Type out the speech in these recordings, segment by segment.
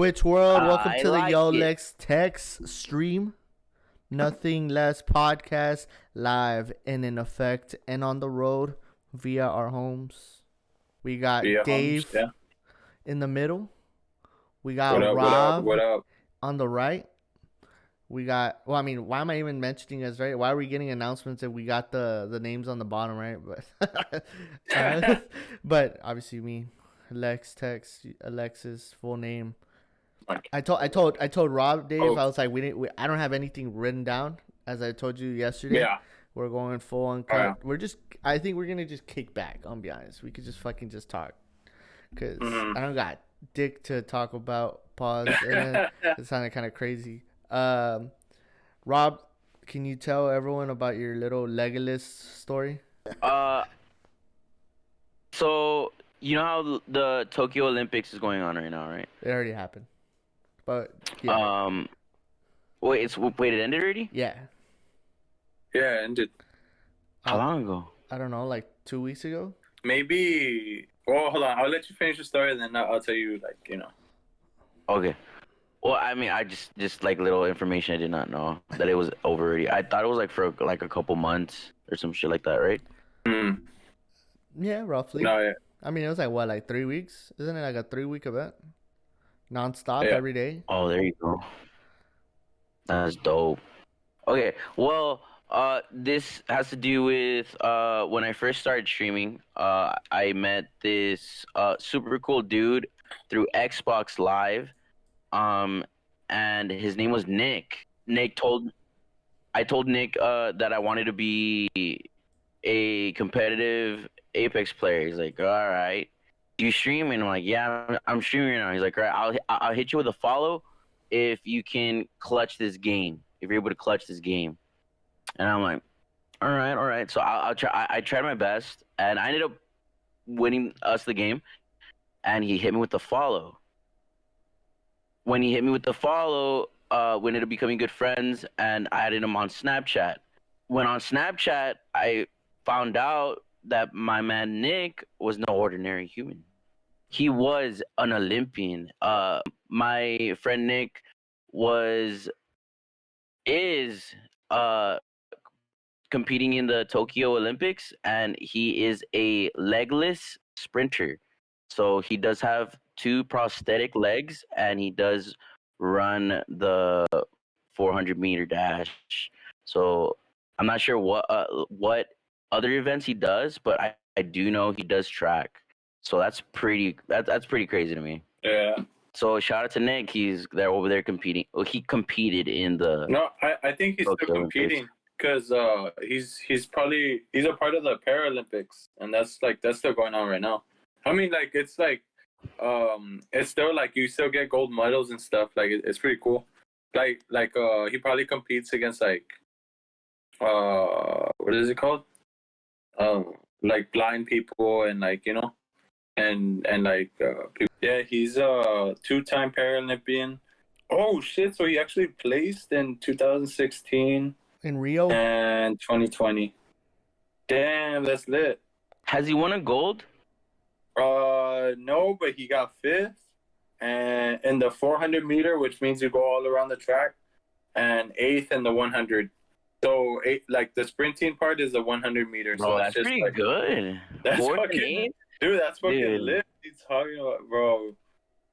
Twitch world, welcome I to the like Yo it. Lex Text stream. Nothing less podcast live and in effect and on the road via our homes. We got Dave in the middle. We got Rob on the right. We got, well, I mean, why am I even mentioning us, right? Why are we getting announcements if we got the names on the bottom, right? But but obviously me, Text, Alexis, full name. I told Rob, Dave, I was like, I don't have anything written down, as I told you yesterday. Yeah. We're going full uncut. I think we're gonna just kick back. I'll be honest. We could just fucking just talk, cause I don't got dick to talk about. Pause. And it sounded kind of crazy. Rob, can you tell everyone about your little Legolas story? So you know how the Tokyo Olympics is going on right now, right? It already happened, but yeah. Wait, it ended already? Yeah. Yeah, it ended. How long ago? I don't know, like 2 weeks ago. Maybe. Well, hold on. I'll let you finish the story, and then I'll tell you, Okay. Well, I mean, I just like little information I did not know that it was over already. I thought it was like for like a couple months or some shit like that, right? Yeah, roughly. No, yeah. I mean, it was like what, like 3 weeks? Isn't it like a 3-week event? Non-stop every day? Oh, there you go. That's dope. Okay, well, this has to do with when I first started streaming. I met this super cool dude through Xbox Live, and his name was Nick. I told Nick that I wanted to be a competitive Apex player. He's like, all right, you streaming? I'm like, yeah, I'm streaming right now. He's like, all right, I'll hit you with a follow if you can clutch this game. If you're able to clutch this game. And I'm like, all right. So I'll try. I tried my best, and I ended up winning us the game. And he hit me with the follow. When he hit me with the follow, we ended up becoming good friends, and I added him on Snapchat. When on Snapchat, I found out that my man Nick was no ordinary human. He was an Olympian. My friend Nick is competing in the Tokyo Olympics, and he is a legless sprinter. So he does have 2 prosthetic legs, and he does run the 400-meter dash. So I'm not sure what other events he does, but I do know he does track. So that's pretty crazy to me. Yeah. So shout out to Nick. He's over there competing. Well, he competed in the. No, I think he's still competing because he's a part of the Paralympics, and that's still going on right now. I mean, like it's still like you still get gold medals and stuff. Like it's pretty cool. Like he probably competes against what is it called? Like blind people and people. Yeah, he's a 2-time Paralympian. Oh shit! So he actually placed in 2016 in Rio and 2020. Damn, that's lit. Has he won a gold? No, but he got 5th, and in the 400 meter, which means you go all around the track, and 8th in the 100. So the sprinting part is the 100 meters. Bro, so that's just pretty good. That's fucking, dude. That's fucking lit. He's talking about, bro.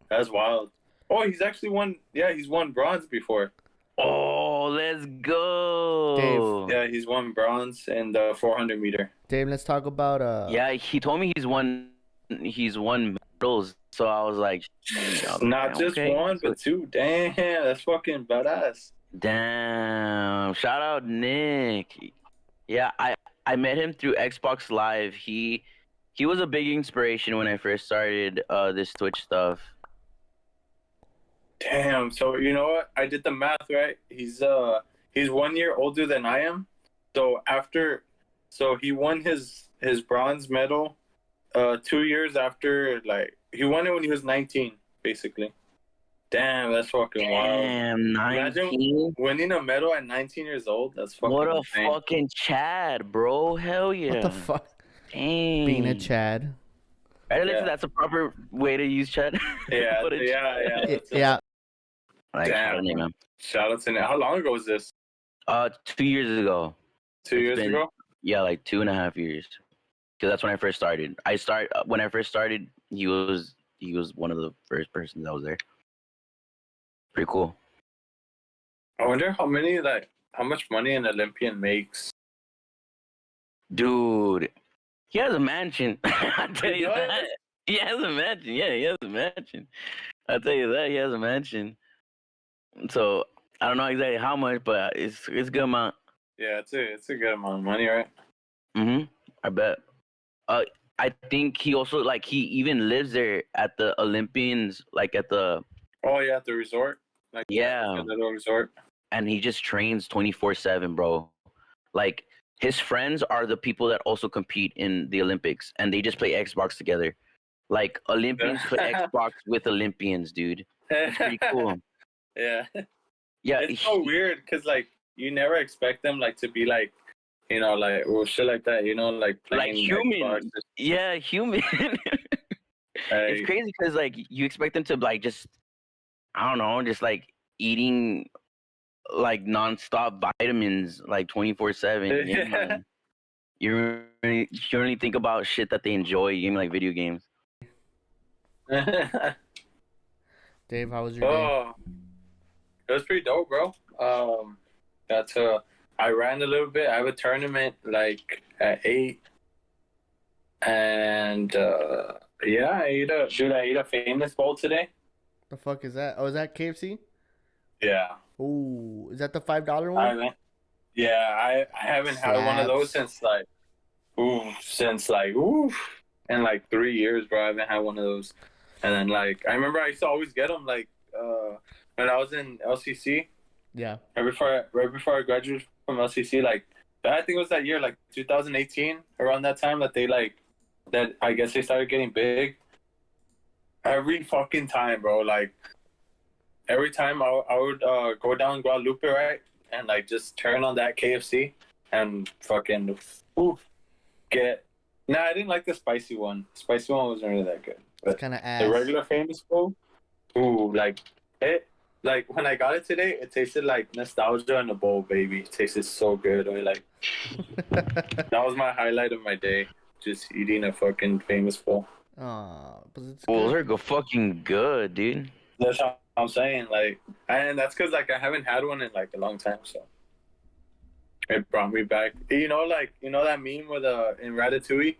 That's wild. Oh, he's actually won. Yeah, he's won bronze before. Oh, let's go. Dave. Yeah, he's won bronze in the 400 meter. Dave, let's talk about Yeah, he told me he's won medals. So I was like, not just one, but 2. Damn, that's fucking badass. Damn. Shout out Nick. Yeah, I met him through Xbox Live. He was a big inspiration when I first started this Twitch stuff. Damn. So you know what? I did the math right. He's 1 year older than I am. So he won his bronze medal 2 years after, like he won it when he was 19, basically. Damn, that's fucking wild. Damn, 19? Imagine winning a medal at 19 years old. That's fucking What a insane. fucking Chad, bro. Hell yeah. what the fuck? Dang. Being a Chad. Congratulations, that's a proper way to use chat. Yeah, Footage. Yeah. Like, shout out, man. Shout out to Nick. How long ago was this? 2 years ago. 2 years ago? Yeah, like 2.5 years. Because that's when I first started. When I first started, he was one of the first persons that was there. Pretty cool. I wonder how much money an Olympian makes. Dude, he has a mansion. I'll tell you that. He has a mansion. Yeah, he has a mansion. I'll tell you that. He has a mansion. So I don't know exactly how much, but it's a good amount. Yeah, it's a good amount of money, right? I bet. I think he also he even lives there at the Olympians, like at the. Oh yeah, at the resort. Like yeah, the little resort. And he just trains 24/7, bro. Like his friends are the people that also compete in the Olympics, and they just play Xbox together. Like Olympians play Xbox with Olympians, dude. It's pretty cool. Yeah. Yeah. It's so weird because you never expect them to be shit like that, like playing human. Xbox. Yeah, human. It's crazy because you expect them to just, I don't know, just eating nonstop vitamins 24/7. Yeah. You only think about shit that they enjoy. You mean video games? Dave, how was your day? It was pretty dope, bro. I ran a little bit. I have a tournament at 8, and I ate a famous bowl today. The fuck is that? Oh, is that KFC? Yeah. Ooh, is that the $5 one? I haven't had one of those since in 3 years, bro. I haven't had one of those. And then I remember I used to always get them when I was in LCC. Yeah. Right before I graduated from LCC, I think it was that year, 2018, around that time that that I guess they started getting big. Every fucking time, bro. Every time I would go down Guadalupe, right, and just turn on that KFC and fucking get. Nah, I didn't like the spicy one. The spicy one wasn't really that good. But it's kind of ass. The regular famous bowl, it. When I got it today, it tasted like nostalgia in a bowl, baby. It tasted so good. That was my highlight of my day, just eating a fucking famous bowl. But it's bowls are fucking good, dude. That's how I'm saying. And that's because I haven't had one in a long time, so it brought me back. You know that meme with in Ratatouille,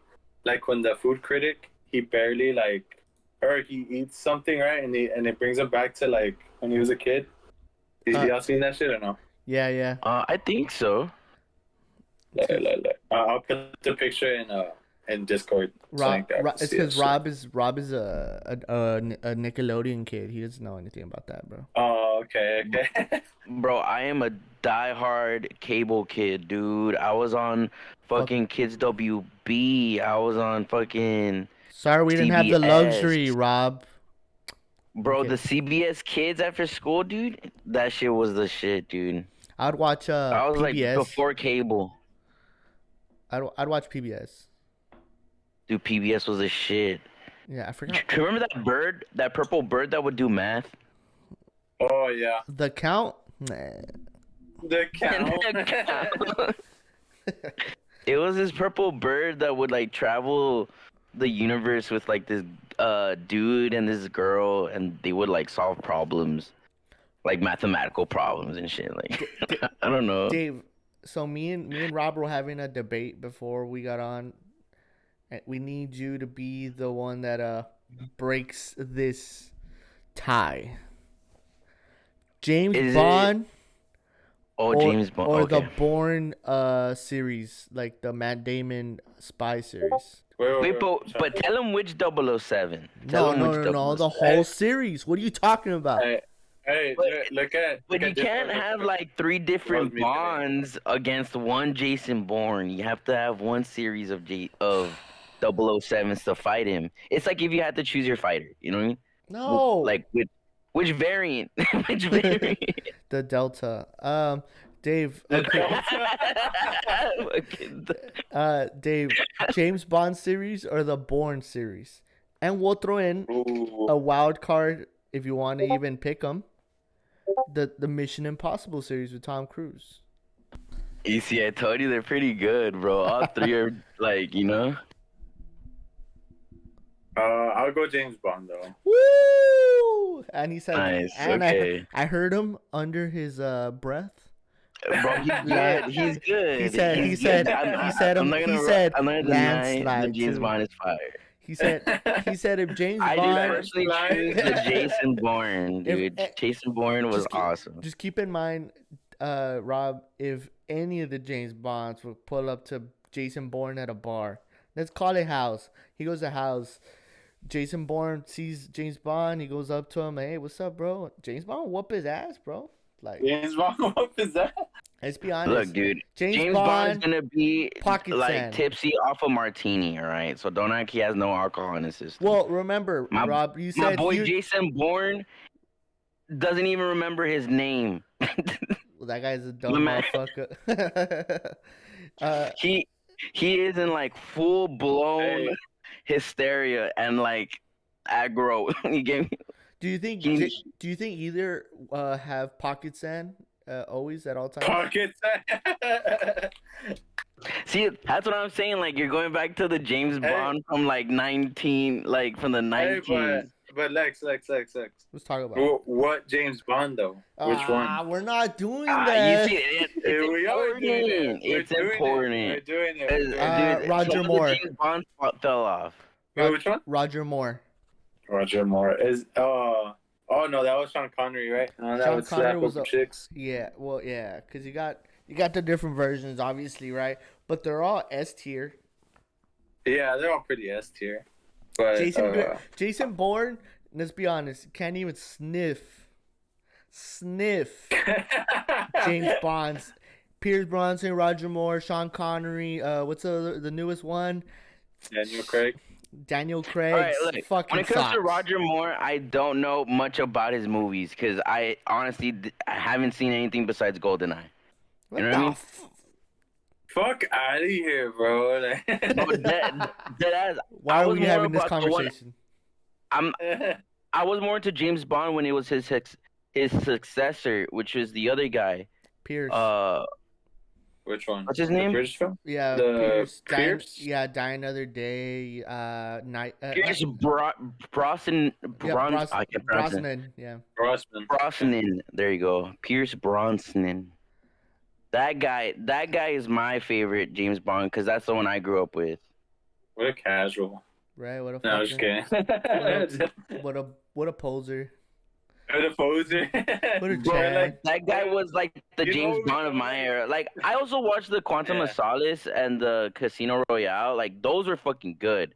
when the food critic he barely or he eats something, right, and it brings him back to when he was a kid. Y'all seen that shit or no? Yeah. I think so. I'll put the picture in Discord. It's because Rob is a Nickelodeon kid. He doesn't know anything about that, bro. Oh, okay. Bro, I am a diehard cable kid, dude. I was on fucking Kids WB. I was on fucking. Sorry, we didn't have the luxury, Rob. Bro, the CBS Kids after school, dude. That shit was the shit, dude. I'd watch I was PBS. Before cable. I'd watch PBS. Dude, PBS was the shit. Yeah, I forgot. Remember that purple bird that would do math? Oh yeah. The Count. The Count. It was this purple bird that would travel the universe with this dude and this girl, and they would solve problems, mathematical problems and shit. I don't know. Dave, so me and Rob were having a debate before we got on. We need you to be the one that breaks this tie. James Bond. James Bond. Or the Bourne series, the Matt Damon spy series. Wait, but tell him which 007. No, the whole series. What are you talking about? Hey, look at. But you can't have 3 different Bonds against one Jason Bourne. You have to have one series of 007s to fight him. It's like if you had to choose your fighter. You know what I mean? No. Which variant? Which variant? The Delta. Dave. Okay. Dave, James Bond series or the Bourne series? And we'll throw in a wild card if you want to even pick them. The Mission Impossible series with Tom Cruise. You see, I told you they're pretty good, bro. All three are like, you know. I'll go James Bond though. Woo! And he said, Nice. and Okay. I heard him under his breath. Bro, he's good. He's good. He said, He's good. I'm not gonna deny that James Bond is fire. He said if James I Bond. do personally choose the Jason Bourne, dude. Jason Bourne was awesome. Just keep in mind, Rob, if any of the James Bonds would pull up to Jason Bourne at a bar, let's call it house. He goes to house. Jason Bourne sees James Bond. He goes up to him. Hey, what's up, bro? James Bond whoop his ass, bro. Like James Bond whoop his ass. Let's be honest. Look, dude. James Bond, Bond's gonna be like sand. tipsy off a martini, all right? So don't act he has no alcohol in his system. Well, remember, Rob, you said my boy Jason Bourne doesn't even remember his name. Well, that guy's a dumb motherfucker. He is in like full blown hysteria and like aggro. He gave me. Do you think either have pocket sand always at all times? Pocket sand. See, that's what I'm saying. Like you're going back to the James Bond from like from the 19s. But Lex. Let's talk about it. What James Bond though? Which one? We're not doing that. You see, it's important. We're doing it. Roger Moore. James Bond fell off. Which one? Roger Moore. Roger Moore is oh no, that was Sean Connery, right? Sean Connery was chicks. Yeah, well, yeah, because you got the different versions, obviously, right? But they're all S tier. Yeah, they're all pretty S tier. But Jason Bourne, let's be honest, can't even sniff James Bond's. Pierce Brosnan, Roger Moore, Sean Connery. What's the newest one? Daniel Craig. All right, look, when it comes to Roger Moore, I don't know much about his movies because I honestly haven't seen anything besides GoldenEye. You know what I mean? Fuck out of here, bro. Why are we having this conversation? I was more into James Bond when it was his successor, which was the other guy. Pierce. Which one? What's his name? The British film? Yeah, Pierce. Die Another Day. Pierce Brosnan. I can't pronounce Brosnan. Yeah. Brosnan. There you go. Pierce Brosnan. That guy is my favorite James Bond because that's the one I grew up with. What a casual. Right. What a. No, I'm just kidding. What a poser. What a poser. What a that guy was like the James Bond of my era. Like I also watched the Quantum of Solace and the Casino Royale. Like those were fucking good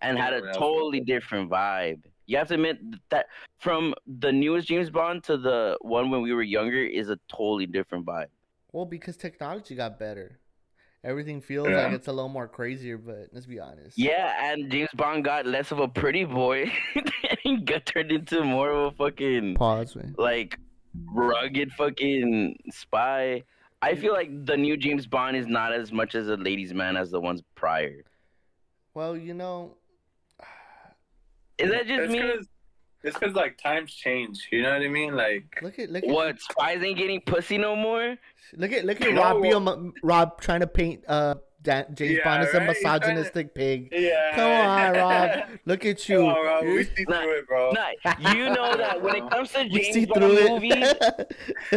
and had a totally different vibe. You have to admit that from the newest James Bond to the one when we were younger is a totally different vibe. Well, because technology got better. Everything feels like it's a little more crazier, but let's be honest. Yeah, and James Bond got less of a pretty boy and he got turned into more of a fucking like rugged fucking spy. I feel like the new James Bond is not as much as a ladies' man as the ones prior. Well, you know, is that just me? It's because like times change. You know what I mean? Like look at what spies ain't getting pussy no more. Look at Rob trying to paint James Bond as a misogynistic pig. Yeah. Come on, Rob. Look at you. Come on, Rob. We see through it, bro. You know that when it comes to James Bond movies,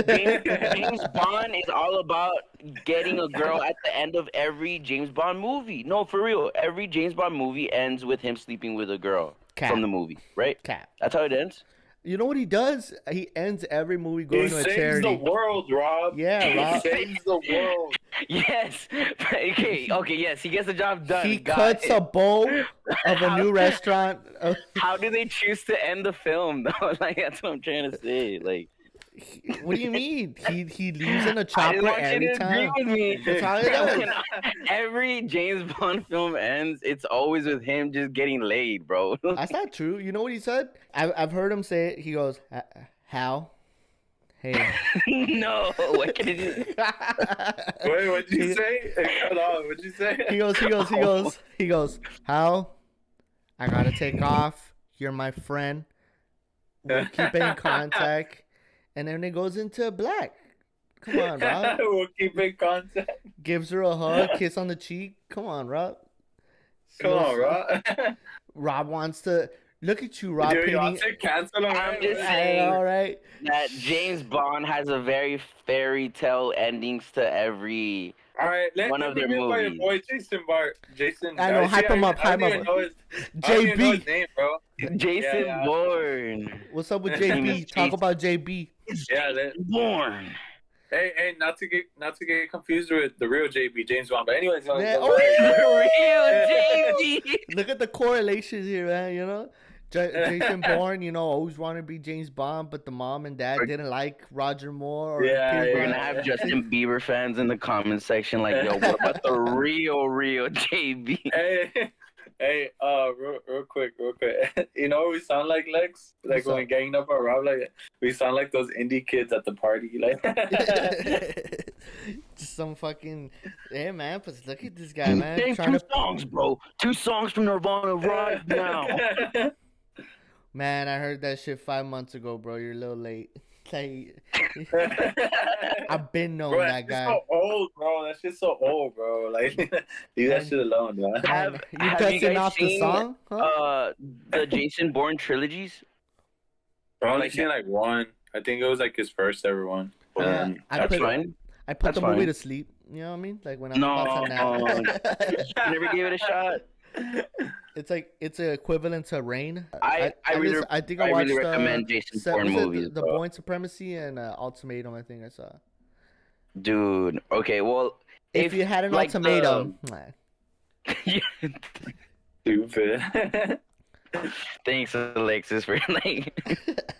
James Bond is all about getting a girl at the end of every James Bond movie. No, for real. Every James Bond movie ends with him sleeping with a girl from the movie, right? That's how it ends. You know what he does? He ends every movie going to a charity. He saves the world, Rob. Yeah, Rob. He saves the world. Yes. Okay, yes. He gets the job done. He cuts a bowl of a new restaurant. How do they choose to end the film, though? Like, that's what I'm trying to say. Like, what do you mean? He leaves in a chopper every time. Agree with me. That's how it goes. Every James Bond film ends, it's always with him just getting laid, bro. That's not true. You know what he said? I've heard him say it. He goes, "Hal, hey." No, what can he do? Wait, what'd you say? Hold on, what'd you say? He goes, Hal, I gotta take off. You're my friend. We'll keep in contact. And then it goes into black. Come on, Rob. We'll keep in contact. Gives her a hug, kiss on the cheek. Come on, Rob. Come on, Rob. Rob wants to look at you, Rob. Dude, Painting. Cancel him. I'm just saying, all right, that James Bond has a very fairy tale endings to every one of their movies. Your boy Jason Bart. Jason. I know, hype him up, hype him up. JB. Name, bro. Jason Bourne. What's up with JB? Talk about JB. Yeah, Bourne. Hey, not to get confused with the real JB, James Bond. But anyways, the real JB. Look at the correlations here, man. You know, Jason Bourne, you know, always wanted to be James Bond, but the mom and dad didn't like Roger Moore. Or you're gonna have Justin Bieber fans in the comment section like, yo, what about the real JB? Hey, real quick. You know what we sound like, Lex? Like when we ganged up on Rob, like we sound like those indie kids at the party, like. Just some fucking, hey man, but look at this guy, man. Name songs, bro. 2 songs from Nirvana right now. Man, I heard that shit 5 months ago, bro. You're a little late. Like, I've been knowing that guy. So old, bro. That shit's so old, bro. Like, leave that shit alone, man. Have you guys seen, the song? Huh? The Jason Bourne trilogies? I've only seen like one. I think it was like his first ever one. I put the movie to sleep. You know what I mean? Like when I'm about to nap. Never gave it a shot. It's like it's equivalent to Rain. I think I watched. Really recommend Jason Bourne movies. The Bourne Supremacy and Ultimatum. I think I saw. Dude, okay, well, if you had an ultimatum, stupid. Thanks, Alexis, for like.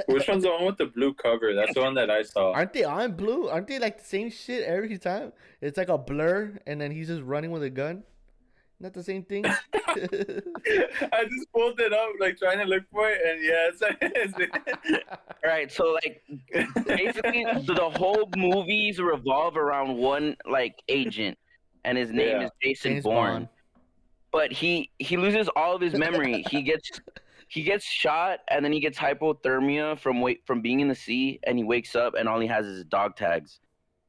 Which one's the one with the blue cover? That's the one that I saw. Aren't they on blue? Aren't they like the same shit every time? It's like a blur, and then he's just running with a gun. Not the same thing. I just pulled it up, like trying to look for it, and yeah, it's right. So like, basically, the whole movies revolve around one like agent, and his name is Jason Bourne. But he loses all of his memory. He gets shot, and then he gets hypothermia from being in the sea, and he wakes up, and all he has is dog tags.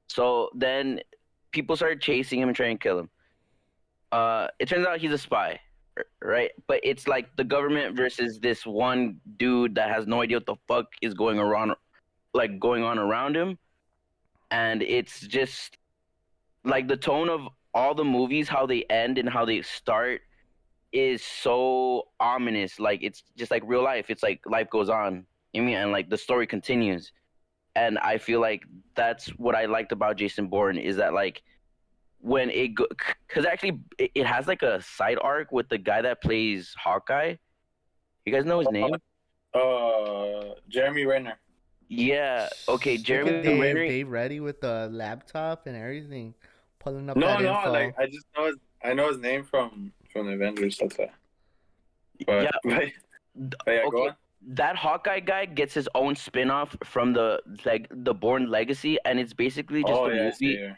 So then people started chasing him and trying to kill him. It turns out he's a spy, right? But it's like the government versus this one dude that has no idea what the fuck is going on around him. And it's just like the tone of all the movies, how they end and how they start is so ominous. Like it's just like real life. It's like life goes on. You know, and like the story continues. And I feel like that's what I liked about Jason Bourne is that like when it go, because actually it has like a side arc with the guy that plays Hawkeye. You guys know his name? Jeremy Renner. Yeah. Okay, Jeremy Renner. Dave ready with the laptop and everything, pulling up. No, like I know his name from the Avengers. That's why. But, yeah. Go on. That Hawkeye guy gets his own spin-off from the Bourne Legacy, and it's basically just a movie.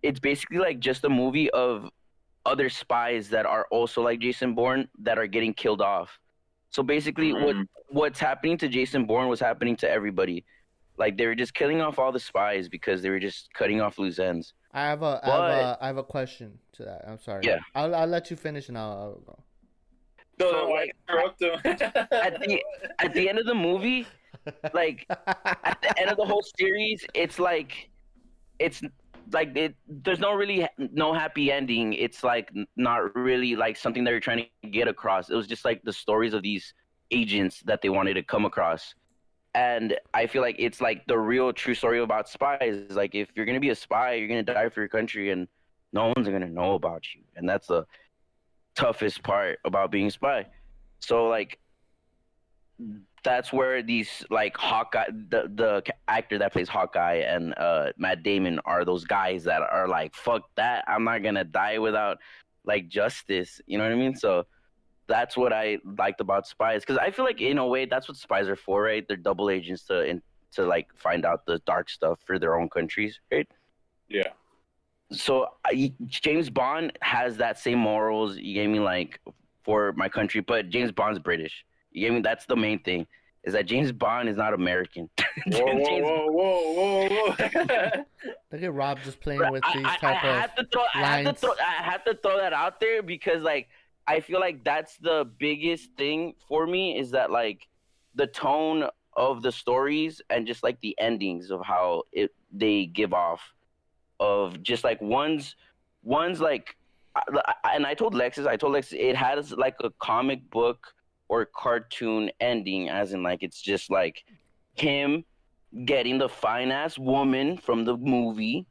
It's basically like just a movie of other spies that are also like Jason Bourne that are getting killed off. So basically what's happening to Jason Bourne was happening to everybody. Like they were just killing off all the spies because they were just cutting off loose ends. I have a question to that. I'm sorry. Yeah. I'll let you finish and I'll go. So like interrupt him. at the end of the movie, like at the end of the whole series, it's like there's no happy ending. It's like not really like something that you're trying to get across. It was just like the stories of these agents that they wanted to come across. And I feel like it's like the real true story about spies. Like if you're going to be a spy, you're going to die for your country and no one's going to know about you. And that's the toughest part about being a spy. So like that's where these like Hawkeye, the actor that plays Hawkeye and Matt Damon are those guys that are like, fuck that, I'm not gonna die without like justice. You know what I mean? So that's what I liked about spies, because I feel like in a way that's what spies are for, right? They're double agents to like find out the dark stuff for their own countries, right? Yeah. So James Bond has that same morals. You gave me like for my country, but James Bond's British. You get me? That's the main thing. Is that James Bond is not American. Whoa. Look at Rob just playing with these type of lines. I had to throw that out there because like I feel like that's the biggest thing for me is that like the tone of the stories and just like the endings of how they give off of just like one's like and I told Lexus it has like a comic book or cartoon ending, as in like it's just like him getting the fine ass woman from the movie,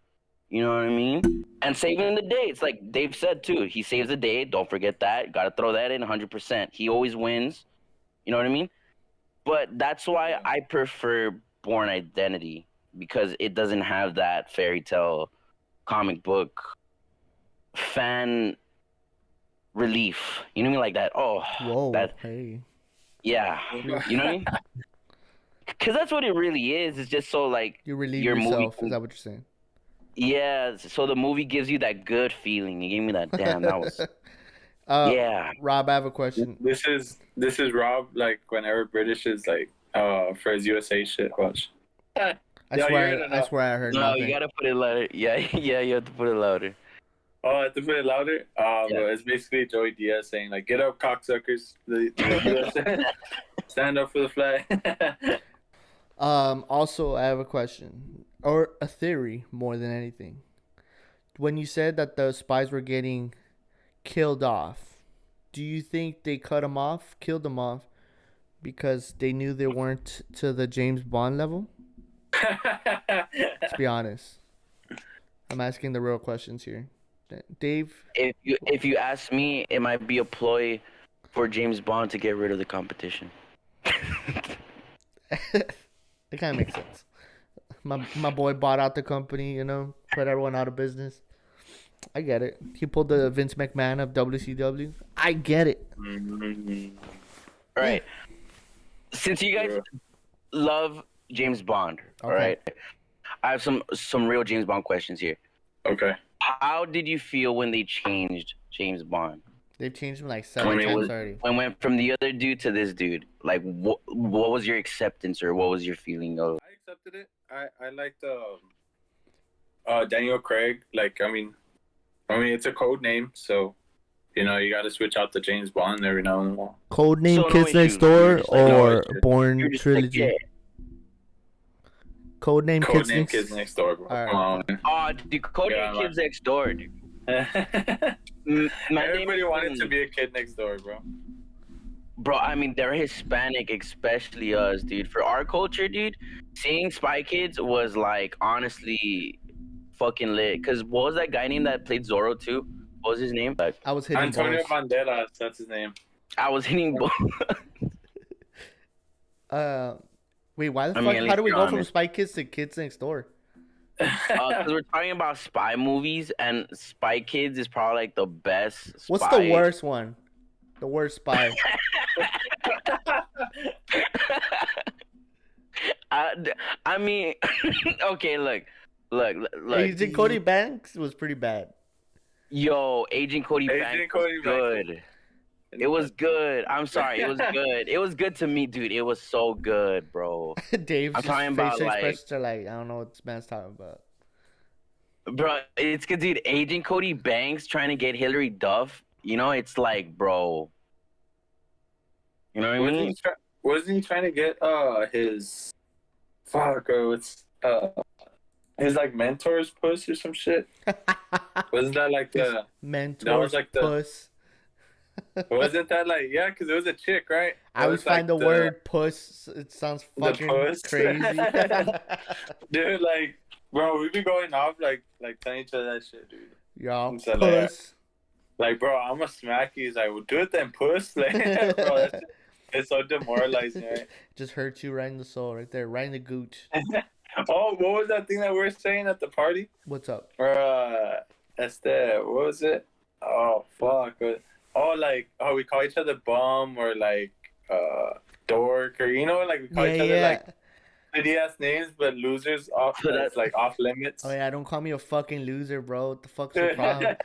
you know what I mean, and saving the day. It's like Dave said too. He saves the day. Don't forget that. Got to throw that in 100%. He always wins. You know what I mean? But that's why I prefer Born Identity because it doesn't have that fairy tale comic book fan relief. You know what I mean? Like that. Oh, whoa, that. hey. Yeah, you know what I mean? Because that's what it really is. It's just so like you relieve your yourself. movie. Is that what you're saying? Yeah. So the movie gives you that good feeling. You gave me that. Damn, that was. Yeah. Rob, I have a question. This is Rob. Like whenever British is like for his USA shit. Watch. I swear I heard no, nothing. You gotta put it louder. Yeah, you have to put it louder. Oh, I have to put it louder? But it's basically Joey Diaz saying, like, get up, cocksuckers. Stand up for the flag. Also, I have a question. Or a theory, more than anything. When you said that the spies were getting killed off, do you think they killed them off, because they knew they weren't to the James Bond level? Let's be honest. I'm asking the real questions here. Dave? If you ask me, it might be a ploy for James Bond to get rid of the competition. It kind of makes sense. My boy bought out the company, you know, put everyone out of business. I get it. He pulled the Vince McMahon of WCW. I get it. All right. Since you guys love James Bond, all right, I have some real James Bond questions here. Okay. How did you feel when they changed James Bond? They've changed him like 7 times already. When went from the other dude to this dude, like what was your acceptance or what was your feeling of? I accepted it. I liked Daniel Craig. Like I mean it's a code name, so you know you got to switch out the James Bond every now and then. Code name Kids Next Door or Born Trilogy? Like, Code name Kids Next Door, bro. Right. Come on. Oh, dude, Code name Kids Next Door, dude. Everybody wanted to be a kid next door, bro. Bro, I mean, they're Hispanic, especially us, dude. For our culture, dude, seeing Spy Kids was like honestly fucking lit. Cause what was that guy name that played Zorro too? What was his name? I was hitting Antonio balls. Banderas, that's his name. I was hitting balls. Wait, why the fuck? How do we go from Spy Kids to Kids Next Door? Because we're talking about spy movies, and Spy Kids is probably like the best. Spy. What's the worst one? The worst spy. I mean, okay, look. Agent Cody Banks was pretty bad. Yo, Agent Cody Banks was good. It was good. I'm sorry, it was good. It was good to me, dude. It was so good, bro. Dave's I'm talking about expressions are like, I don't know what this man's talking about. Bro, it's good, dude. Agent Cody Banks trying to get Hillary Duff. You know, it's like, bro. You know what I mean? Wasn't he trying to get his his like mentor's puss or some shit? Wasn't that like the mentor's that was like puss? Wasn't that like because it was a chick, right? I always find the word puss. It sounds fucking crazy. Dude, like, bro, we be going off like telling each other that shit, dude. Yo, so, puss. Like, bro, I'ma smack you. He's like, well, do it then, puss. Like, bro, it's so demoralizing, right? Just hurts you right in the soul, right there, right in the gooch. Oh, what was that thing that we were saying at the party? What's up? Or what was it? Oh, fuck. We call each other bum or like dork, or you know, like we call each other like shitty ass names, but losers off that's like off limits. Oh yeah, don't call me a fucking loser, bro. What the fuck's your problem?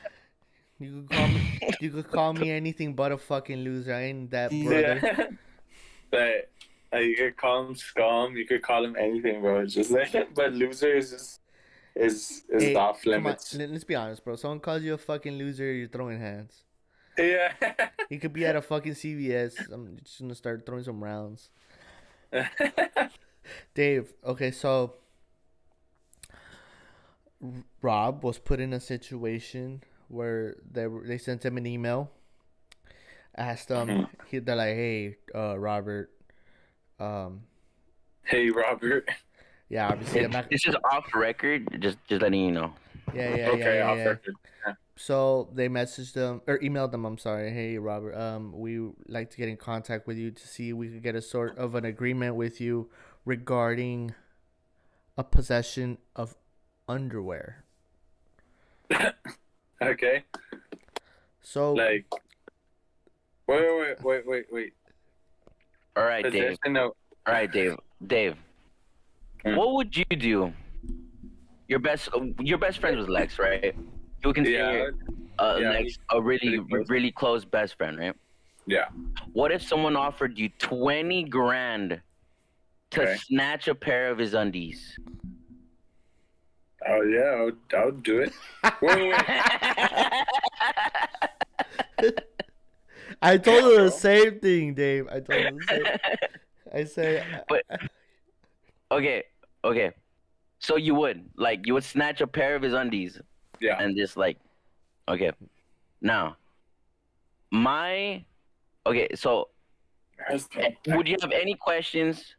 You could call me anything but a fucking loser. I ain't that brother. Yeah. But you could call him scum. You could call him anything, bro. It's just like, but loser is just Hey, off come on. limits. Let's be honest, bro. Someone calls you a fucking loser, you're throwing hands. Yeah. He could be at a fucking CVS. I'm just gonna start throwing some rounds. Dave, okay, so Rob was put in a situation where they sent him an email, asked him, they're like, hey, Robert, Hey, Robert. yeah, obviously I'm not. This is off record. Just letting you know. Yeah. Off record. Yeah. So they messaged them or emailed them. I'm sorry. Hey, Robert. We like to get in contact with you to see if we could get a sort of an agreement with you regarding a possession of underwear. Okay. So Like, wait. All right, Dave. No. All right, Dave. Dave, what would you do? Your best friend was Lex, right? You would consider Lex a really close best friend, right? Yeah. What if someone offered you 20 grand to snatch a pair of his undies? Oh yeah, I would do it. Wait. I told her the same thing, Dave. I told her the same. I say, but okay. So you would snatch a pair of his undies, and just like, okay. Now, so would you have any questions?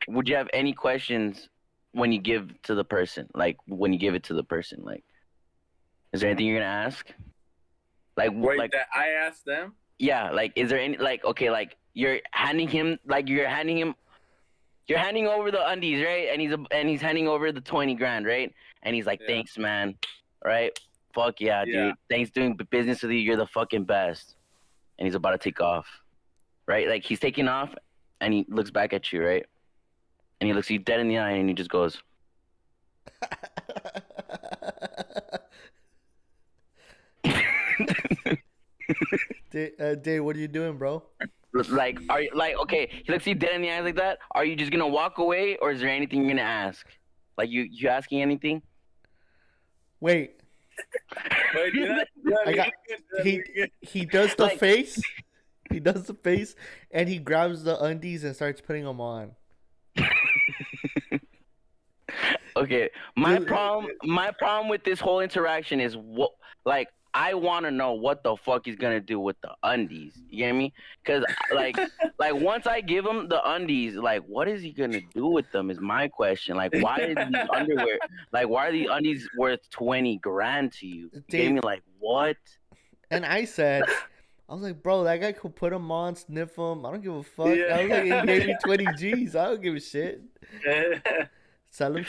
Would you have any questions when you give to the person? Like when you give it to the person, like, is there anything you're gonna ask? Like, wait, that I asked them? Yeah, like, is there any, like, okay, like, you're handing over the undies, right? And he's handing over the 20 grand, right? And he's like, thanks, man. Right? Fuck yeah, dude. Thanks doing business with you. You're the fucking best. And he's about to take off, right? Like, he's taking off, and he looks back at you, right? And he looks you dead in the eye, and he just goes, Dave, what are you doing, bro? Like, are you like, okay? He looks you dead in the eyes like that. Are you just gonna walk away, or is there anything you're gonna ask? Like, you asking anything? Wait. He does the face. He does the face, and he grabs the undies and starts putting them on. Okay, my problem with this whole interaction is what, like, I want to know what the fuck he's gonna do with the undies. You get me? Because like once I give him the undies, like, what is he gonna do with them? Is my question. Like, why is these underwear? Like, why are the undies worth 20 grand to you? You get me? Like, what? And I was like, bro, that guy could put them on, sniff them. I don't give a fuck. I was like, he gave me 20 G's. I don't give a shit. Sell them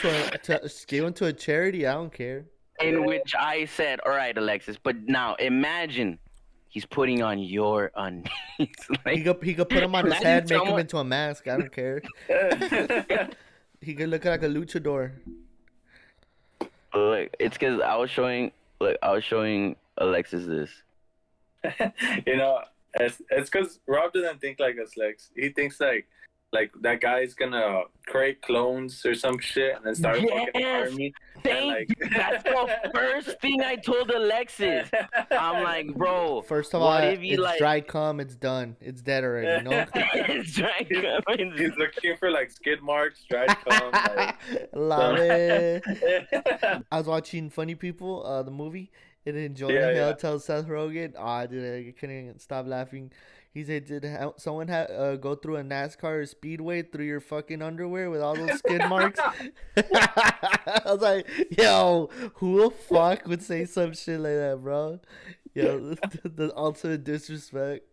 give them to a charity. I don't care. In which I said, all right, Alexis, but now imagine he's putting on your undies. Like, he could put them on his head, make him into a mask. I don't care. He could look like a luchador. Look, it's because I was showing Alexis this. You know, it's because Rob doesn't think like us, Lex. He thinks like that guy's gonna create clones or some shit and then start fucking an army. That's the first thing I told Alexis. I'm like, bro. First of all, it's dry cum. It's done. It's dead already. No, it's dry cum. He's looking for like skid marks, dried cum. Love it. I was watching Funny People, the movie, and then Jonah Hill tells Seth Rogen, dude, I couldn't stop laughing. He said, did someone go through a NASCAR or speedway through your fucking underwear with all those skid marks? I was like, yo, who the fuck would say some shit like that, bro? Yo, the ultimate disrespect.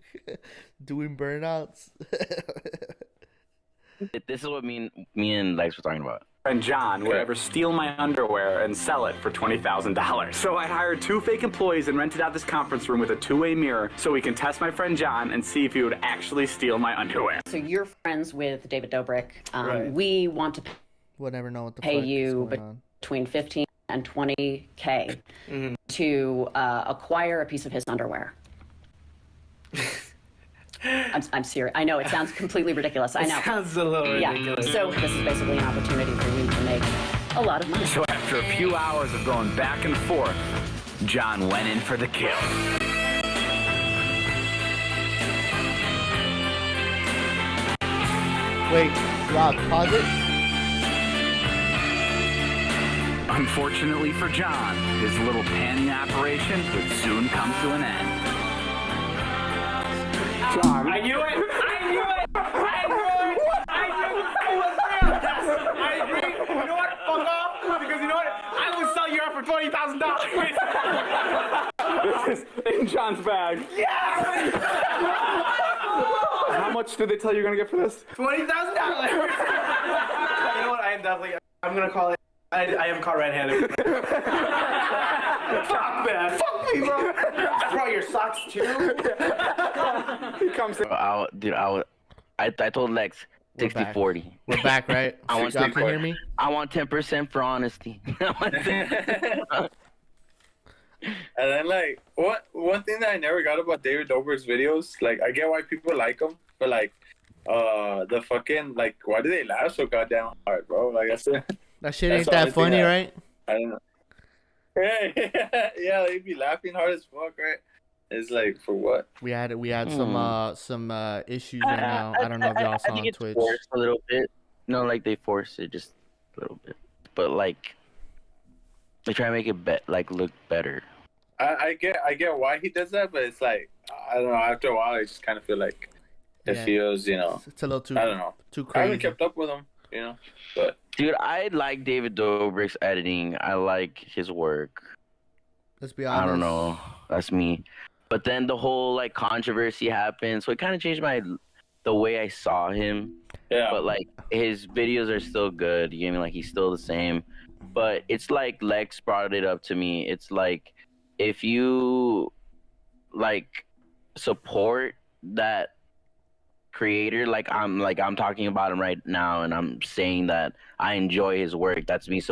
Doing burnouts. This is what me and Lex were talking about. And John would ever steal my underwear and sell it for $20,000. So I hired 2 fake employees and rented out this conference room with a 2-way mirror so we can test my friend John and see if he would actually steal my underwear. So you're friends with David Dobrik. Right. We want to we'll never know what the pay fuck you is going on. between $15,000 $120K to acquire a piece of his underwear. I'm serious. I know it sounds completely ridiculous. I know. It sounds a little ridiculous. So this is basically an opportunity for you to make a lot of money. So after a few hours of going back and forth, John went in for the kill. Wait, Rob, pause it. Unfortunately for John, his little panning operation would soon come to an end. John. I knew it! I knew it! I knew it! I knew it was real! Yes! I agree! You know what? Fuck off! Because you know what? I would sell you out for $20,000! This is in John's bag. Yes! How much did they tell you you're gonna get for this? $20,000! You know what? I am definitely. I'm gonna call it. I am caught red-handed. Fuck, man. Fuck me, bro. Bro, your socks too. He comes in. I told Lex 60-40. We're back, right? I want Y'all can hear me? I want 10% for honesty. And then like one thing that I never got about David Dobrik's videos, like I get why people like him, but like the fucking like why do they laugh so goddamn hard, bro? Like I said, That shit ain't that funny, right? I don't know. Yeah, they be laughing hard as fuck, right? It's like for what? We had some issues right now. I don't know if y'all saw I think on it's Twitch. forced a little bit. No, like they force it just a little bit, but like they try to make it look better. I get why he does that, but it's like I don't know. After a while, I just kind of feel like it feels, you know, it's a little too. I don't know. Too I crazy. haven't kept up with him, you know, but Dude, I like David Dobrik's editing. I like his work. Let's be honest. I don't know. That's me. But then the whole like controversy happened, so it kind of changed the way I saw him. yeah. But like his videos are still good. You know, like he's still the same. But it's like Lex brought it up to me. It's like if you like support that creator, like I'm talking about him right now, and I'm saying that I enjoy his work. That's me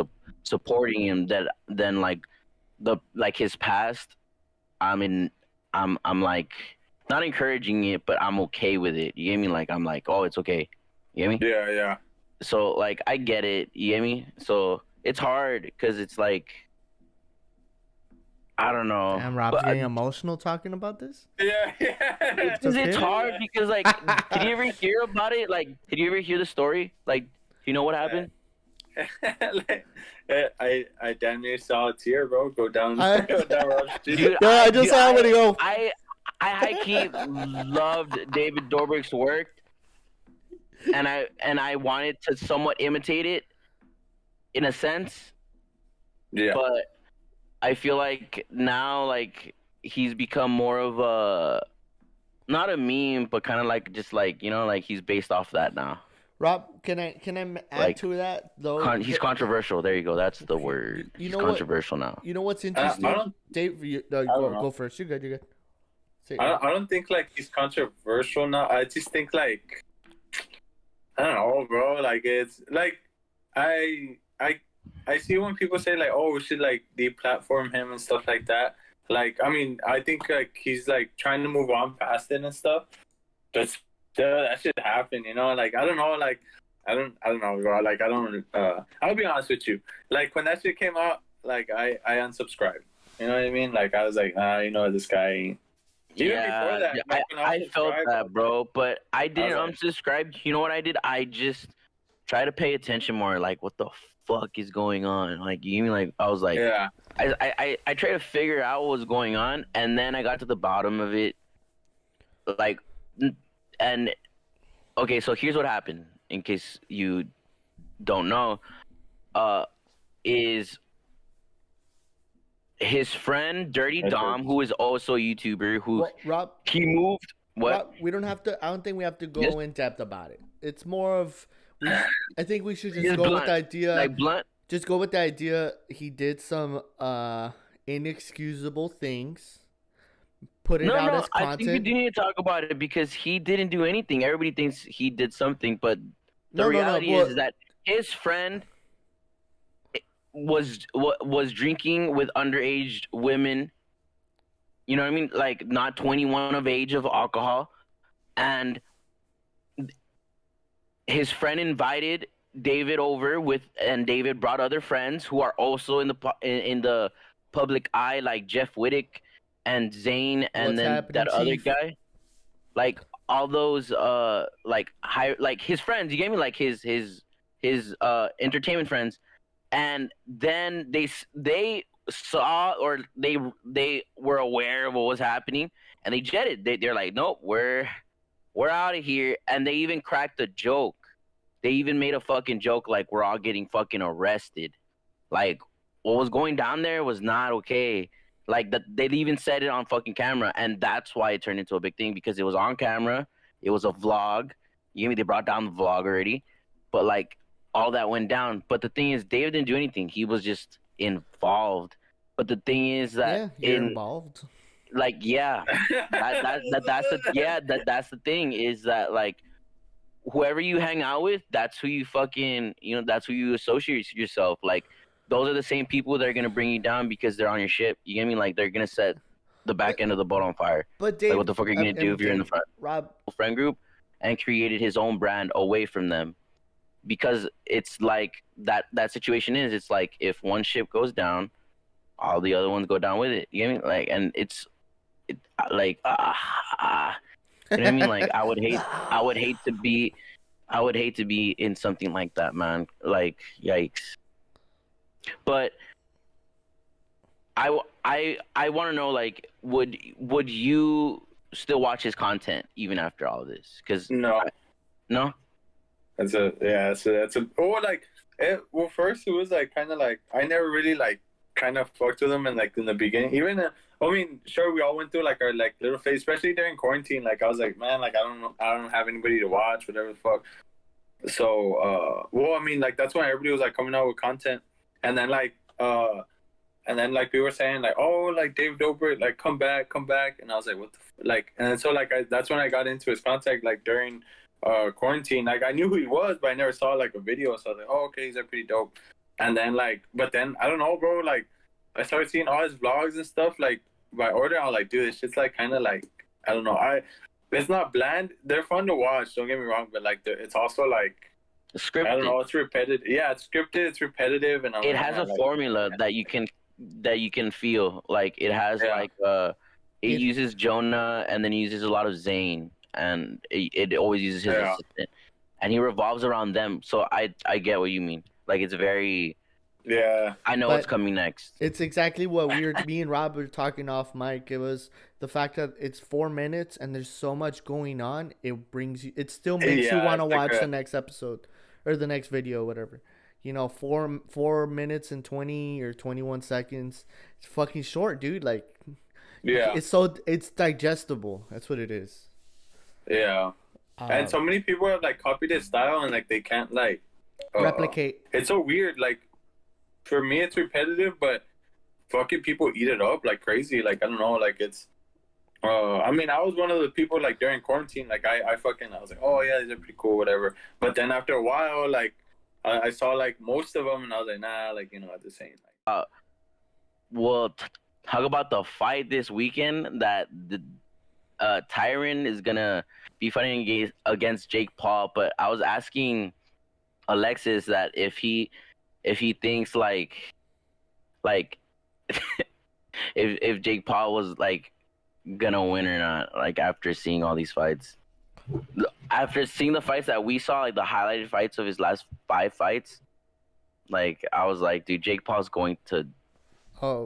supporting him. Then like his past, I'm like not encouraging it, but I'm okay with it. You get me? Like I'm like, oh, it's okay. You get me? Yeah. So like I get it. You get me? So it's hard because it's like I don't know. Damn, Rob's getting emotional talking about this. Yeah. It's hard because like, did you ever hear about it? Like, did you ever hear the story? Like, you know what happened? Like, I damn near saw a tear, bro, go down. Dude, I just saw how many go. I high-key loved David Dobrik's work, and I wanted to somewhat imitate it, in a sense. Yeah. But I feel like now, like he's become more of a not a meme, but kind of like just like like he's based off that now. Rob, can I add Like, to that though? He's controversial. There you go. That's the word. You He's know controversial now. You know what's interesting? Dave, go first. You're good. I don't think like he's controversial now. I just think like I don't know, bro. Like it's like I see when people say like, oh, we should like deplatform him and stuff like that. Like, I mean, I think like he's like trying to move on past it and stuff. But still, that should happen, you know. Like I don't know, like I don't know, bro. Like I don't. I'll be honest with you. Like when that shit came out, like I unsubscribed. You know what I mean? Like I was like, you know, this guy. Even before that, like, I felt that, bro. But I didn't unsubscribe. You know what I did? I just try to pay attention more. Like, what the fuck is going on? Like, you mean like I was like, yeah. I tried to figure out what was going on, and then I got to the bottom of it. Like, and okay, so here's what happened. In case you don't know, is his friend Dirty Dom, who is also a YouTuber, who Rob, he moved. What? Rob, we don't have to. I don't think we have to go in depth about it. It's more of. I think we should just go with the idea. Like blunt. Just go with the idea. He did some inexcusable things. Put it out as content. I think we do need to talk about it because he didn't do anything. Everybody thinks he did something, but the reality is that his friend was drinking with underage women. You know what I mean? Like not 21 of age of alcohol, and his friend invited David over and David brought other friends who are also in the public eye, like Jeff Wittick and Zane, and What's then happening, that other Chief? guy, like all those like his friends. You gave me like his entertainment friends, and then they saw or they were aware of what was happening, and they jetted. They're like, nope, we're out of here. And they even cracked a joke. They even made a fucking joke like we're all getting fucking arrested. Like what was going down there was not okay. Like they even said it on fucking camera, and that's why it turned into a big thing because it was on camera. It was a vlog. You mean they brought down the vlog already, but like all that went down. But the thing is, David didn't do anything. He was just involved. But the thing is that Yeah, you're involved. like that's the thing is that like whoever you hang out with, that's who you fucking that's who you associate yourself. Like those are the same people that are gonna bring you down because they're on your ship. You get me? Like they're gonna set the back end of the boat on fire. But Dave, like what the fuck are you gonna do if you're in the friend group and created his own brand away from them? Because it's like that situation is it's like if one ship goes down, all the other ones go down with it. You get me? Like, and like you know what I mean? Like I would hate to be in something like that, man. Like yikes. But I want to know, like, would you still watch his content even after all of this? Because no. That's a well, first it was like kind of like I never really like kind of fucked with him and like in the beginning. Even I mean, sure, we all went through like our like little phase, especially during quarantine. Like I was like, man, like I don't have anybody to watch, whatever the fuck. So well, I mean, like that's when everybody was like coming out with content, and then like we were saying like, oh, like Dave Dobrik, like come back, and I was like, what the like, and then so like that's when I got into his contact like during quarantine. Like I knew who he was, but I never saw like a video, so I was like, oh, okay, he's like pretty dope. And then like, but then I don't know, bro, like I started seeing all his vlogs and stuff like by order. I was like, dude, this shit's like kind of like, I don't know, it's not bland, they're fun to watch, don't get me wrong, but like it's also like scripted. I don't know, it's repetitive. Yeah, it's scripted, it's repetitive, and it has a formula that you can feel. Like it has like it uses Jonah and then it uses a lot of Zane, and it always uses his assistant, and he revolves around them. So I get what you mean. Like it's very I know what's coming next. It's exactly what me and Rob were talking off mic. It was the fact that it's 4 minutes and there's so much going on. It still makes you want to watch the next episode or the next video, whatever. You know, 4 minutes and 20 or 21 seconds. It's fucking short, dude. Like, it's digestible. That's what it is. Yeah. And so many people have like copied his style and like they can't like replicate. It's so weird. Like for me, it's repetitive, but fucking people eat it up like crazy. Like I don't know. Like it's. I mean, I was one of the people like during quarantine. Like I was like, oh yeah, these are pretty cool, whatever. But then after a while, like I saw like most of them, and I was like, nah, like at the same. Like, well, talk about the fight this weekend that the Tyron is gonna be fighting against Jake Paul. But I was asking Alexis that if he thinks like if Jake Paul was like gonna win or not, like after seeing all these fights, after seeing the fights that we saw, like the highlighted fights of his last 5 fights, like I was like, dude, Jake Paul's going to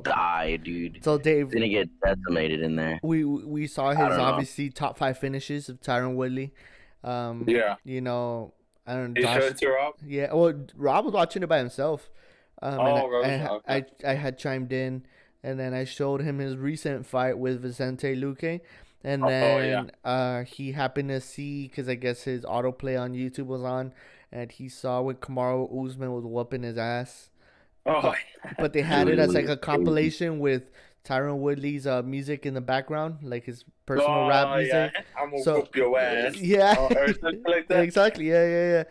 die, dude. So Dave, he's gonna get decimated in there. We saw his obviously top 5 finishes of Tyron Woodley. You know, I don't know. You showed it to Rob? Yeah, well, Rob was watching it by himself. Okay. I had chimed in, and then I showed him his recent fight with Vicente Luque, and then he happened to see, because I guess his autoplay on YouTube was on, and he saw when Kamaru Usman was whooping his ass. But they had it as like a compilation with Tyron Woodley's music in the background, like his personal rap music. Yeah. I'm gonna So whoop your ass. yeah, Or something like that. exactly. Yeah.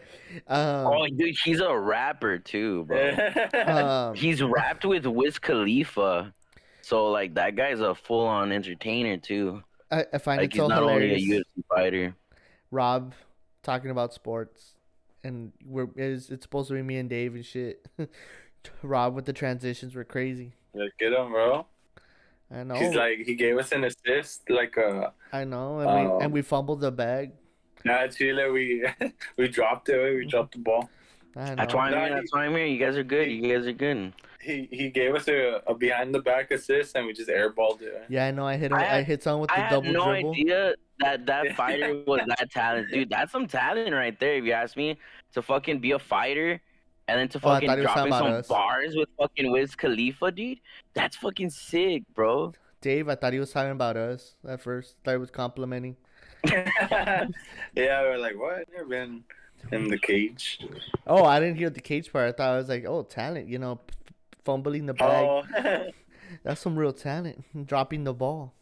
Oh, dude, he's a rapper too, bro. He's rapped with Wiz Khalifa, so like that guy's a full-on entertainer too. I find Like it he's so not only a hilarious. UFC fighter. Rob talking about sports, and it's supposed to be me and Dave and shit. Rob with the transitions were crazy. Yeah, get him, bro. I know. He's like, he gave us an assist, like I know, and we fumbled the bag. Nah, Chile, we dropped it. We dropped the ball. I know. That's why I'm here. You guys are good. He gave us a behind the back assist, and we just airballed it. Yeah, I know. I hit someone with the double dribble. I had no idea that fighter was that talented, dude. That's some talent right there, if you ask me. To fucking be a fighter, and then to fucking dropping some bars with fucking Wiz Khalifa, dude. That's fucking sick, bro. Dave, I thought he was talking about us at first. I thought he was complimenting. Yeah, we're like, what? Never been in the cage. Oh, I didn't hear the cage part. I thought I was like, oh, talent, fumbling the bag. Oh. That's some real talent. Dropping the ball.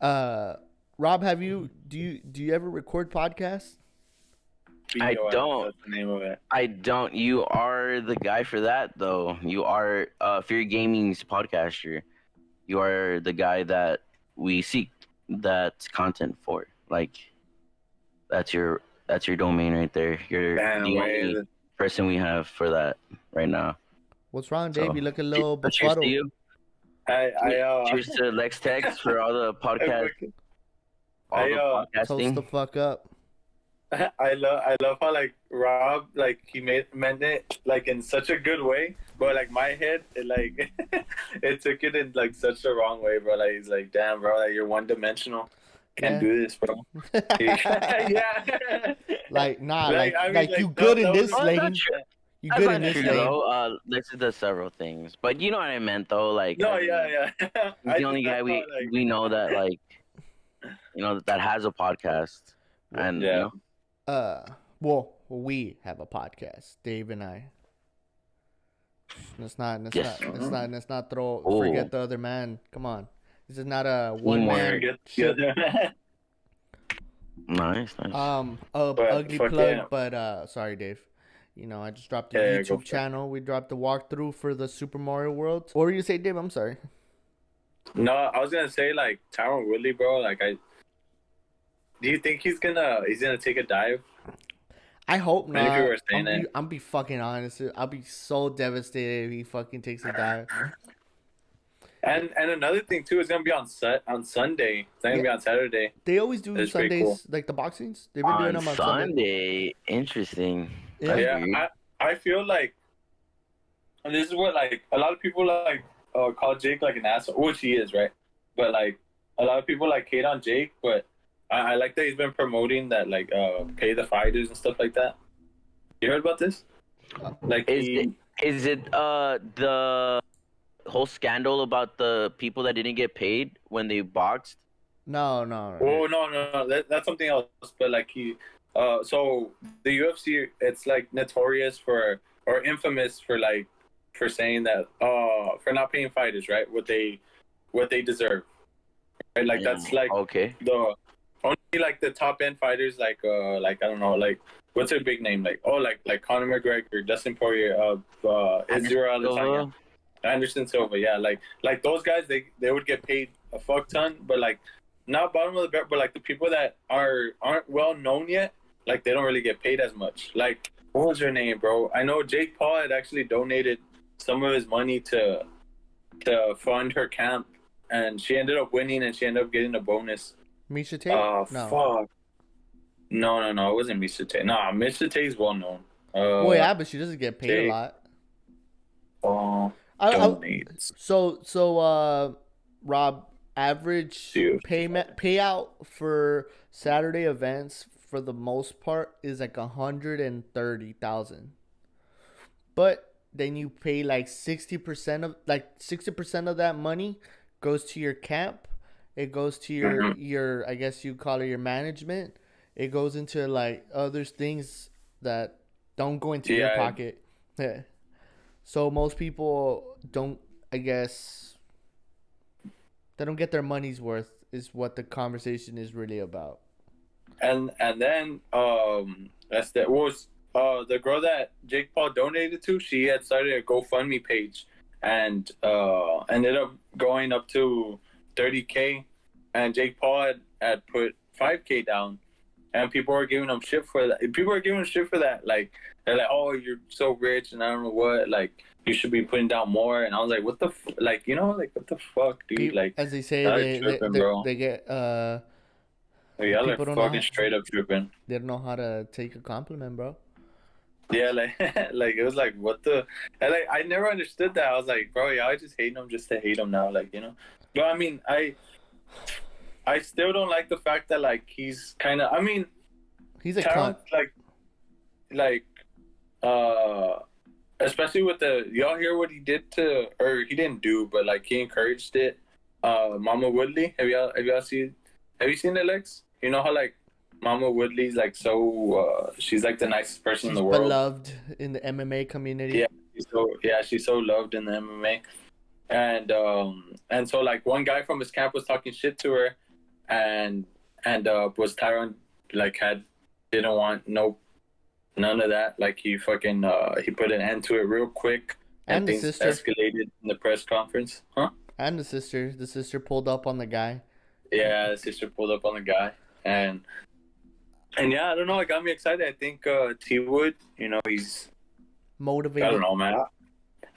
Rob, do you ever record podcasts? I don't. That's the name of it. I don't. You are the guy for that, though. You are Fear Gaming's podcaster. You are the guy that we seek that content for. Like, that's your domain right there. You're the only person we have for that right now. What's wrong, Dave? So, you look a little befuddled. Cheers to you. Cheers to Lex Tex for all the podcast. Toast the fuck up. I love how like Rob like he meant it like in such a good way, but like my head it like it took it in like such a wrong way, bro. Like he's like, damn, bro, like you're one dimensional. Can't do this, bro. Yeah. Like nah, like you good in this lane. You good in this lane. Lex does several things, but you know what I meant though. Like no, yeah. He's the only guy we know that like that has a podcast, and yeah. Well, we have a podcast, Dave and I. Let's not forget the other man. Come on, this is not a one man. Nice. Ugly plug, yeah. But sorry, Dave. I just dropped a YouTube channel. We dropped the walkthrough for the Super Mario World. What were you say, Dave? I'm sorry. No, I was gonna say like Tyron Woodley, bro. Like do you think he's gonna take a dive? I hope not. I'm be fucking honest. I'll be so devastated if he fucking takes a dive. And another thing too is gonna be on Sunday. It's not gonna be on Saturday. They always do Sundays, cool. Like the boxings. They've been doing them on Sunday. Interesting. Yeah, I feel like, and this is what like a lot of people like call Jake like an asshole, which he is, right? But like a lot of people like hate on Jake, but I like that he's been promoting that like pay the fighters and stuff like that. You heard about this? Like is it the whole scandal about the people that didn't get paid when they boxed? No. Oh no. That's something else. But like so the UFC, it's like notorious for or infamous for like for saying that for not paying fighters, right? What they deserve. Right? Like that's like the only like the top end fighters like I don't know, like what's their big name? Like like Conor McGregor, Dustin Poirier, Israel Adesanya, Anderson Silva, yeah, like those guys they would get paid a fuck ton, but like not bottom of the barrel, but like the people that aren't well known yet, like they don't really get paid as much. Like what was her name, bro? I know Jake Paul had actually donated some of his money to fund her camp, and she ended up winning, and she ended up getting a bonus. Miesha Tate? No. Fuck. No, it wasn't Miesha Tate. No, Miesha Tate's well known. Well, yeah, but she doesn't get paid a lot. So, Rob, average payout for Saturday events for the most part is like 130,000. But then you pay like 60% of that money goes to your camp. It goes to your I guess you call it your management. It goes into like other things that don't go into your pocket. Yeah. So most people don't, I guess, They don't get their money's worth. Is what the conversation is really about. And then that's that was the girl that Jake Paul donated to. She had started a GoFundMe page and ended up going up to 30K, and Jake Paul had put 5K down, and people were giving him shit for that. People are giving him shit for that. Like they're like, "Oh, you're so rich," and I don't know what. Like you should be putting down more. And I was like, "What the like? You know, like what the fuck, dude? Like as they say, they get yeah, like people don't fucking know straight up tripping. They don't know how to take a compliment, bro. Yeah, like like it was like what the, and like I never understood that. I was like, bro, y'all just hating him just to hate him now, like, you know. But I mean, I still don't like the fact that like he's kind of. I mean, he's a cunt. Like, especially with the y'all hear what he did to, or he didn't do, but like he encouraged it. Mama Woodley, have you seen it, Lex? You know how like Mama Woodley's like so she's like the nicest person in the world. Beloved in the MMA community. Yeah, she's so loved in the MMA. And so like one guy from his camp was talking shit to her, and was Tyron like didn't want none of that. Like he fucking he put an end to it real quick, and things escalated in the press conference. And the sister pulled up on the guy. Yeah, the sister pulled up on the guy, and yeah, I don't know. It got me excited. I think T Wood, you know, he's motivated. I don't know, man.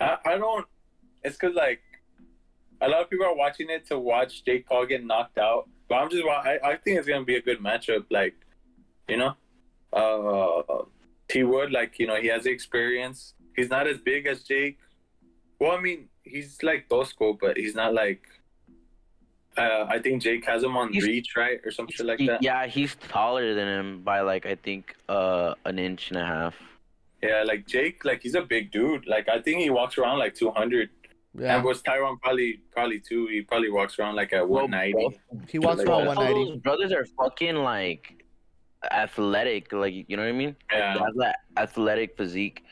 I don't. It's because like a lot of people are watching it to watch Jake Paul get knocked out, but I think it's gonna be a good matchup. Like, you know, T Wood, like, you know, he has the experience. He's not as big as Jake. Well, I mean, he's like Tosco, but he's not like. I think Jake has him on reach, right, or some shit like that. Yeah, he's taller than him by like I think an inch and a half. Yeah, like Jake, like he's a big dude. Like I think he walks around like 200. Yeah. And was Tyron probably too? He probably walks around like at 190. He walks around 190. Those brothers are fucking like athletic, like, you know what I mean? Yeah, they have that athletic physique.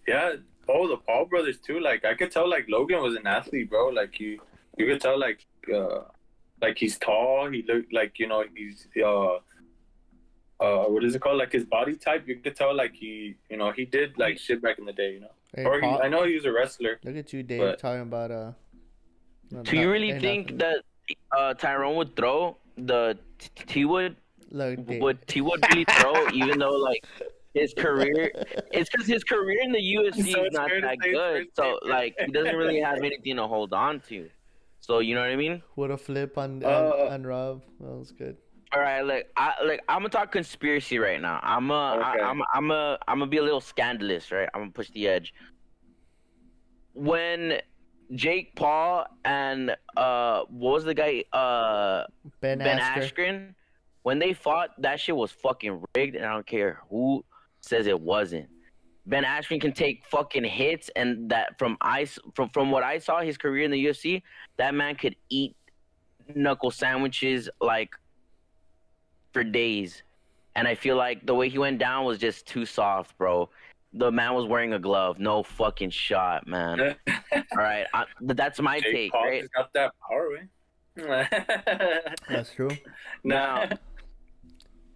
Yeah. Oh, the Paul brothers too. Like I could tell, like Logan was an athlete, bro. Like you could tell, like he's tall. He looked like, you know, he's what is it called? Like his body type. You could tell, like he did like shit back in the day, you know. Hey, or I know he was a wrestler. Look at you, Dave, talking about Do you really think that Tyrone would throw the T Wood? Would T Wood really throw, even though like his career? It's because his career in the UFC is not that good. So like he doesn't really have anything to hold on to. So you know what I mean? What a flip on Rob. That was good. All right, I'm gonna talk conspiracy right now. I'm gonna be a little scandalous, right? I'm gonna push the edge. When Jake Paul and what was the guy Ben Askren, when they fought, that shit was fucking rigged, and I don't care who says it wasn't. Ben Askren can take fucking hits, and that from what I saw his career in the UFC, that man could eat knuckle sandwiches like for days. And I feel like the way he went down was just too soft, bro. The man was wearing a glove. No fucking shot, man. All right, that's my Jake take. Paul right? Has got that power, right? That's true. Now,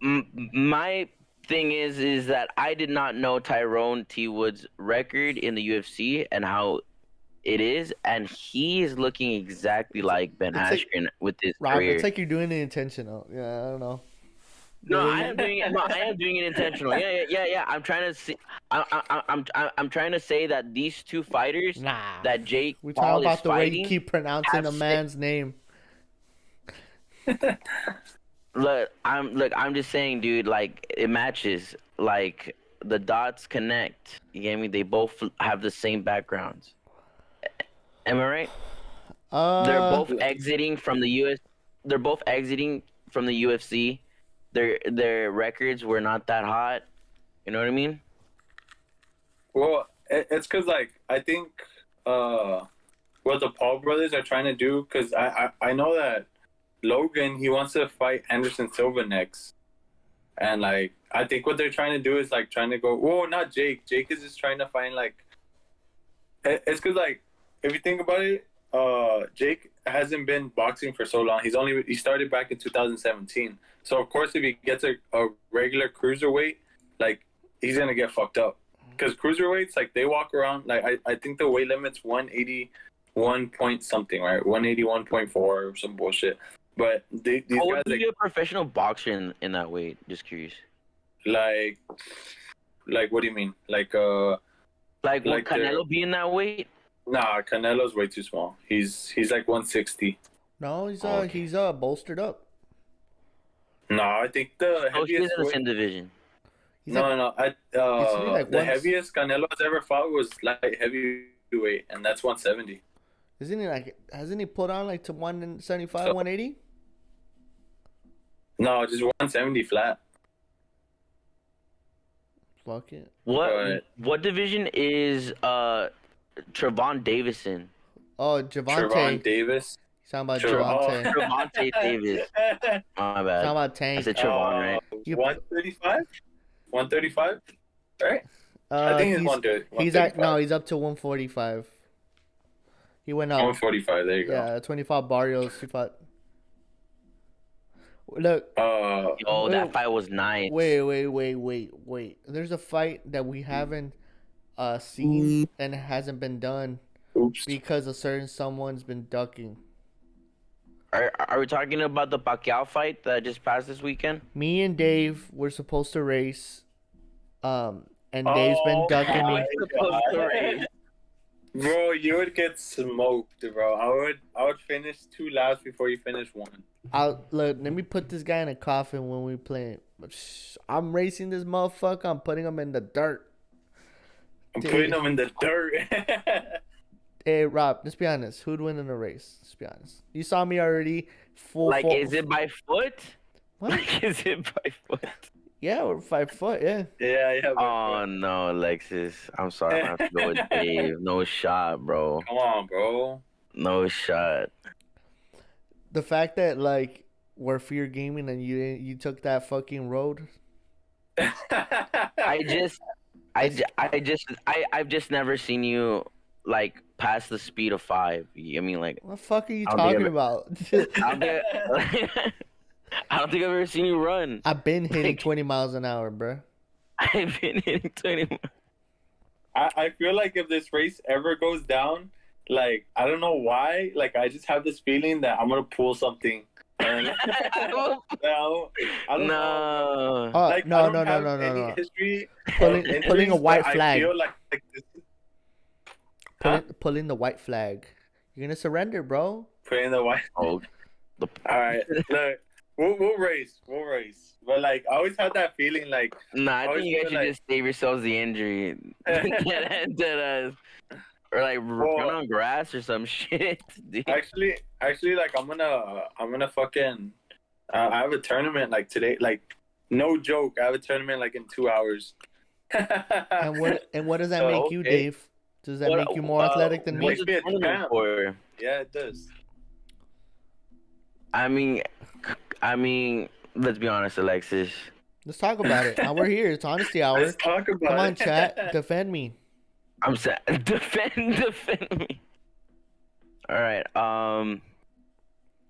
my thing is that I did not know Tyrone T. Wood's record in the UFC and how it is, and he is looking exactly like Ben Askren with his career. It's like you're doing it intentional. Yeah, I don't know. No, I am doing it. No, I am doing it intentional. Yeah. I'm trying to see. I'm trying to say that these two fighters, that Jake We're Paul talking about the fighting, way you keep pronouncing a man's name. Look, I'm just saying, dude. Like it matches. Like the dots connect. You get me? They both have the same backgrounds. Am I right? They're both exiting from the US. They're both exiting from the UFC. Their records were not that hot. You know what I mean? Well, it's because like I think what the Paul brothers are trying to do, because I know that Logan, he wants to fight Anderson Silva next, and like I think what they're trying to do is like trying to go. Whoa, not Jake. Jake is just trying to find like. It's because like if you think about it, Jake hasn't been boxing for so long. He started back in 2017. So of course, if he gets a regular cruiserweight, like he's gonna get fucked up. Because cruiserweights, like they walk around, like I think the weight limit's 181 point something, right? 181.4 or some bullshit. But these How guys, would you like, be a professional boxer in that weight? Just curious. like what do you mean? Like would like Canelo be in that weight? nah, Canelo's way too small. He's like 160. No, he's Okay. he's bolstered up. No, I think the Oh, he's in heaviest the weight. same division. He's No. like The once- heaviest Canelo has ever fought was light heavyweight, and that's 170. Isn't he like? Hasn't he put on like to 175, So- 180? No, just 170 flat. Fuck it. What division is Trevon Davison? Oh, Trevon Javante. Davis. He's talking about Trevon- Javante. Trevante Davis. My Talking bad. about I Tank. said Trevon, right? You- 135? 135? Right? I think he's 130. He's at no, he's up to 145. He went up. 145. There you go. Yeah, 25 Barrios. He fought. Look, Oh, that fight was nice. wait. There's a fight that we haven't seen and it hasn't been done Oops. because a certain someone's been ducking. Are we talking about the Pacquiao fight that just passed this weekend? Me and Dave were supposed to race, and Dave's been ducking me. God. Bro, you would get smoked, bro. I would finish 2 laps before you finish 1. Look, let me put this guy in a coffin when we play. I'm racing this motherfucker. I'm putting him in the dirt. I'm putting them in the dirt. Hey, Rob, let's be honest. Who'd win in a race? Let's be honest. You saw me already. Is it by foot? What? Like, is it by foot? Yeah, we're 5 foot. Yeah. Yeah. Oh no, Alexis. I'm sorry. I have to go with Dave. No shot, bro. Come on, bro. No shot. The fact that like we're fear gaming and you took that fucking road. I've just never seen you like past the speed of 5. I mean, like, What the fuck are you I don't think talking I've- about? I don't think I've ever seen you run. I've been hitting 20 miles an hour, bro. I've been hitting 20. I feel like if this race ever goes down, like, I don't know why, like, I just have this feeling that I'm gonna pull something. And, I don't know. No. Oh, Like, no, I don't no, have no. any history Pulling- of pulling a injuries, white but flag. I feel like this Pulling the white flag. You're gonna surrender, bro. putting the white. Oh, All right, look, we'll race, but like, I always had that feeling, like, nah, I always think you guys feel should like- just save yourselves the injury. Or like run on grass or some shit. Dude. actually, like, I'm gonna fucking, I have a tournament like today, like, no joke, I have a tournament like in 2 hours. And what does that So, make you, okay. Dave? Does that make you more athletic than me? Makes me a Tournament champ. for? Yeah, it does. I mean, let's be honest, Alexis. Let's talk about it. Now we're here. It's honesty hour. Let's talk about Come on, it. chat. Defend me. I'm sad. Defend me. All right.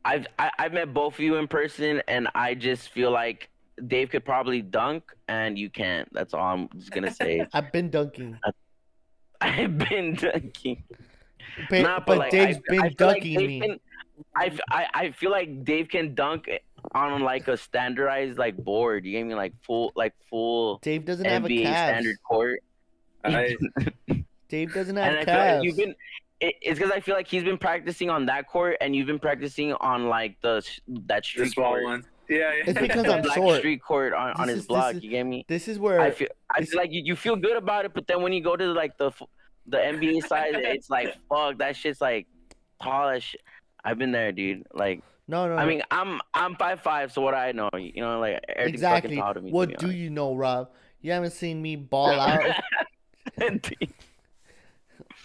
I've met both of you in person, and I just feel like Dave could probably dunk, and you can't. That's all I'm just gonna say. I've been dunking. I've been dunking. But, Nah, but like, Dave's I been feel like dunking Dave me. can- I feel like Dave can dunk on like a standardized like board. You gave me like full Dave doesn't have a NBA calf. standard court. Dave doesn't And have I feel like calves. you've been. It's because I feel like he's been practicing on that court, and you've been practicing on like that The street small court. one. Yeah. It's because The I'm black short. street court on This his is- block. this is- You get me? This is where I feel like you feel good about it, but then when you go to like the NBA side, it's like fuck, that shit's like tall as shit. I've been there, dude. Like, no. I mean, I'm 5'5", so what do I know? You know, like everything's exactly. fucking tall to me. What do you know, Rob? You haven't seen me ball out.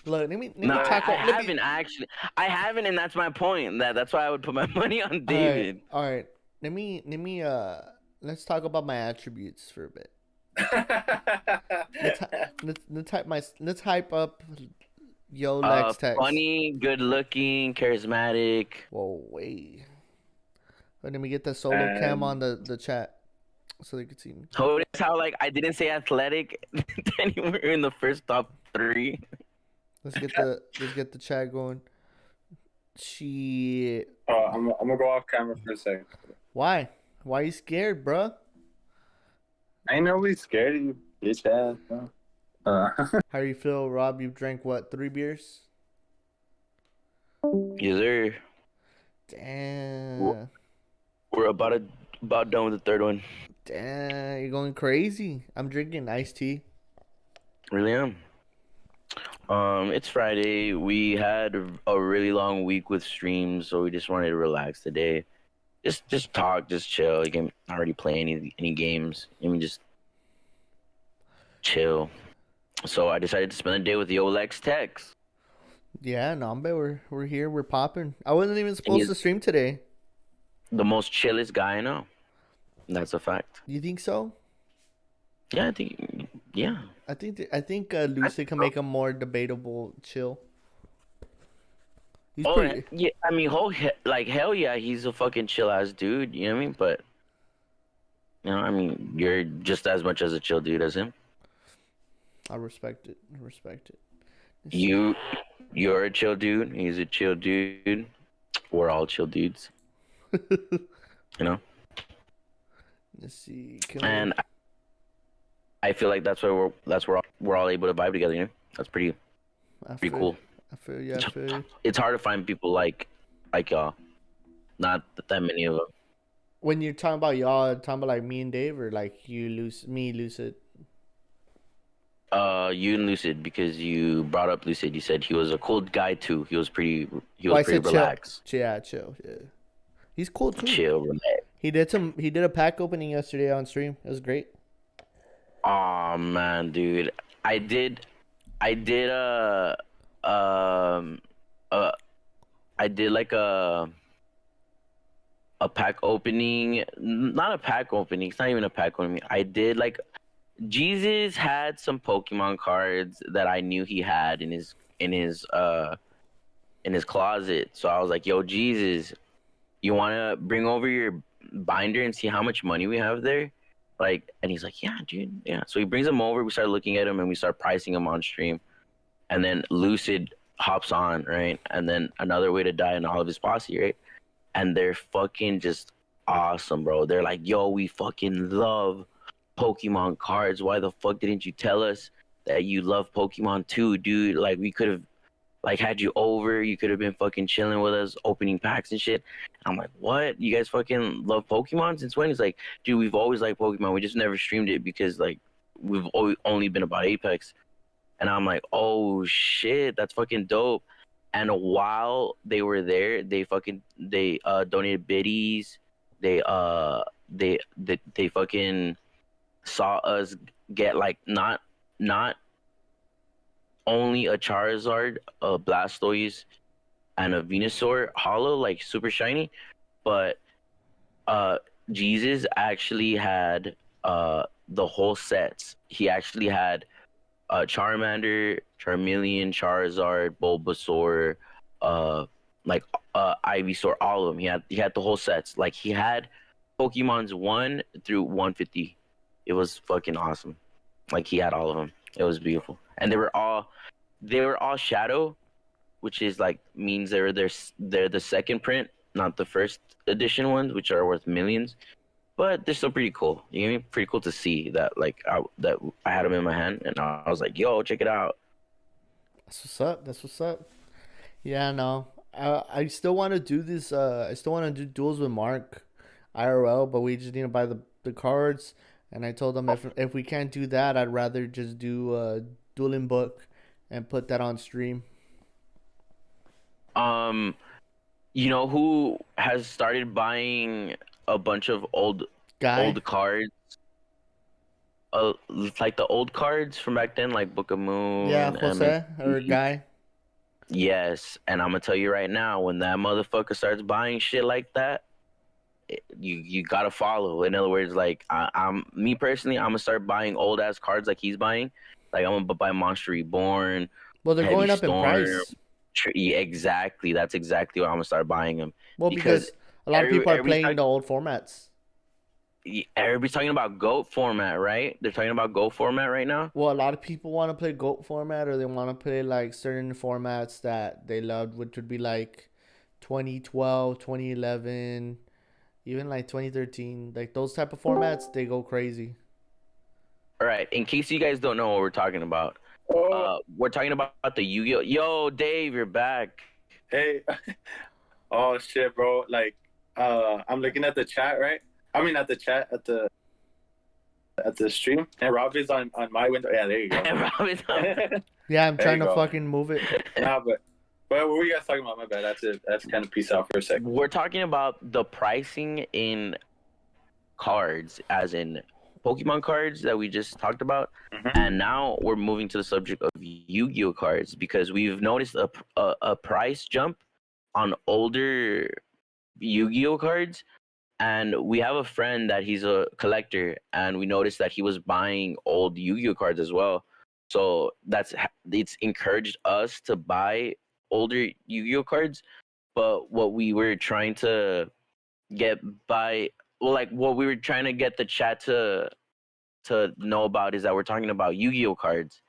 Look, let me No, talk. I haven't actually. I haven't, and that's my point. That's why I would put my money on David. All right. Let me. Let's talk about my attributes for a bit. Let's hype up Yo, Lex text. Funny, good looking, charismatic. Whoa, wait. Let me get the solo cam on the chat so they can see me. Notice how like I didn't say athletic anywhere in the first top 3. Let's get the chat going. Shit. I'm gonna go off camera for a second. Why? Why you scared, bruh? I ain't nobody's scared of you, bitch ass. No. How do you feel, Rob? You've drank what, 3 beers? Yes, sir. Damn. We're about done with the 3rd one. Damn, you're going crazy. I'm drinking iced tea. Really am. It's Friday. We had a really long week with streams, so we just wanted to relax today. Just talk, just chill. You can already play any games. I mean, just chill. So I decided to spend the day with the Olex Techs. Yeah, Nambe, we're here. We're popping. I wasn't even supposed to stream today. The most chillest guy I know. That's a fact. You think so? Yeah, I think. Yeah. I think Lucid can make him more debatable chill. He's pretty... yeah. I mean, hell yeah, he's a fucking chill ass dude. You know what I mean? But I mean, you're just as much as a chill dude as him. I respect it. You're a chill dude. He's a chill dude. We're all chill dudes. You know. Let's see. And I feel like that's where we're all able to vibe together. You know, that's pretty cool. I feel you. It's hard to find people like y'all. Not that many of them. When you're talking about y'all, talking about like me and Dave, or like me, Lucid. You and Lucid, because you brought up Lucid. You said he was a cool guy too. He was pretty relaxed. Chill. Yeah. He's cool too. Chill, relax. He did a pack opening yesterday on stream. It was great. Oh man, dude. I did like a pack opening. Not a pack opening. It's not even a pack opening. I did like Jesus had some Pokemon cards that I knew he had in his closet. So I was like, "Yo, Jesus, you want to bring over your binder and see how much money we have there?" Like, and he's like, "Yeah, dude, yeah." So he brings them over. We start looking at them and we start pricing them on stream. And then Lucid hops on, right? And then Another Way to Die and all of his posse, right? And they're fucking just awesome, bro. They're like, "Yo, we fucking love Pokemon cards. Why the fuck didn't you tell us that you love Pokemon too, dude? Like, we could have like had you over. You could have been fucking chilling with us, opening packs and shit." I'm like, "What? You guys fucking love Pokemon since when?" He's like, "Dude, we've always liked Pokemon. We just never streamed it because like we've only been about Apex." And I'm like, "Oh shit, that's fucking dope." And while they were there, they donated biddies. They fucking saw us get like not only a Charizard, a Blastoise, and a Venusaur holo, like super shiny, but Jesus actually had the whole sets. He actually had Charmander, Charmeleon, Charizard, Bulbasaur, Ivysaur, all of them. He had the whole sets. Like, he had Pokemon's 1 through 150. It was fucking awesome. Like, he had all of them. It was beautiful. And they were all shadow, which is like means they're the second print, not the first edition ones, which are worth millions. But they're still pretty cool. You know what I mean? Pretty cool to see that I had them in my hand and I was like, "Yo, check it out." That's what's up. Yeah, no. I still want to do this. I still want to do duels with Mark, IRL, but we just need to buy the cards. And I told him if we can't do that, I'd rather just do Dueling Book and put that on stream. You know who has started buying a bunch of old cards? Like the old cards from back then, like Book of Moon. Yeah, Jose or Guy. Yes, and I'm gonna tell you right now, when that motherfucker starts buying shit like that, you gotta follow. In other words, like I'm me personally, I'm gonna start buying old ass cards like he's buying. Like I'm gonna buy Monster Reborn, Well, they're Heavy going up in Storm. price. Yeah, exactly. That's exactly why I'm gonna start buying them. Well, because a lot of people are playing the old formats. Everybody's talking about GOAT format, right? They're talking about GOAT format right now. Well, a lot of people want to play GOAT format, or they want to play like certain formats that they loved, which would be like 2012, 2011, even like 2013. Like those type of formats, they go crazy. All right. In case you guys don't know what we're talking about, we're talking about the Yu-Gi-Oh. Yo, Dave, you're back. Hey. Oh shit, bro. Like, I'm looking at the chat, right? I mean, at the chat, at the stream, and Rob is on my window. Yeah, there you go. Rob is on. Yeah, I'm trying to fucking move it. Nah, but what were you guys talking about? My bad. That's it. That's kind of peace out for a second. We're talking about the pricing in cards, as in Pokemon cards that we just talked about, and now we're moving to the subject of Yu-Gi-Oh cards because we've noticed a price jump on older Yu-Gi-Oh cards. And we have a friend that he's a collector, and we noticed that he was buying old Yu-Gi-Oh cards as well. So it's encouraged us to buy older Yu-Gi-Oh cards. But what we were trying to get what we were trying to get the chat to know about is that we're talking about Yu-Gi-Oh cards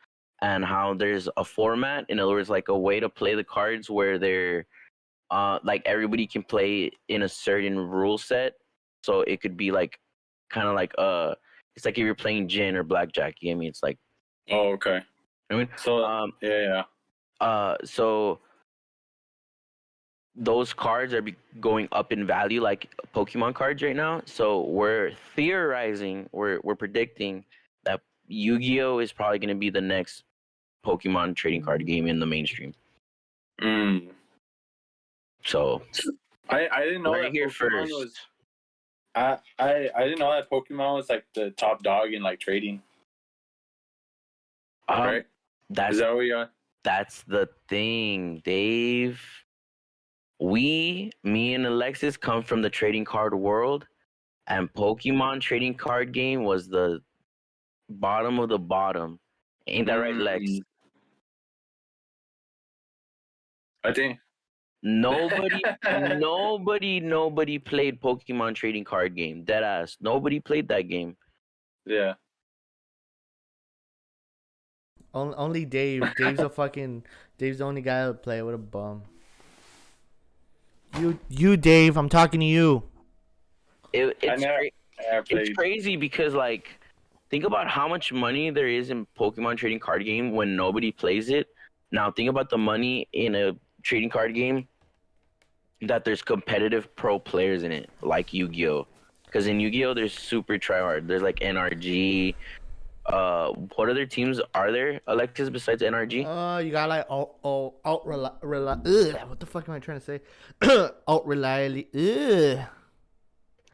and how there's a format. In other words, like a way to play the cards where they're like everybody can play in a certain rule set. So it could be like kind of like it's like if you're playing gin or blackjack. You know what I mean? It's like, oh, okay. I mean, so yeah. So those cards are going up in value like Pokemon cards right now. So we're theorizing, we're predicting that Yu-Gi-Oh is probably going to be the next Pokemon trading card game in the mainstream. So I didn't know that here Pokemon first. was. I didn't know that Pokemon was like the top dog in like trading. Right? Is that what you are? That's the thing, Dave. Me and Alexis come from the trading card world, and Pokemon trading card game was the bottom of the bottom. Ain't that right, Lex? I think nobody played Pokemon trading card game. Deadass. Nobody played that game. Yeah. Only Dave. Dave's the only guy that play. What a bum. You, Dave. I'm talking to you. It's crazy because like, think about how much money there is in Pokemon trading card game when nobody plays it. Now think about the money in a trading card game that there's competitive pro players in it, like Yu-Gi-Oh. Because in Yu-Gi-Oh, there's super tryhard. There's like NRG. What other teams are there, Alexis, besides NRG? You got like what the fuck am I trying to say? Alt reliably.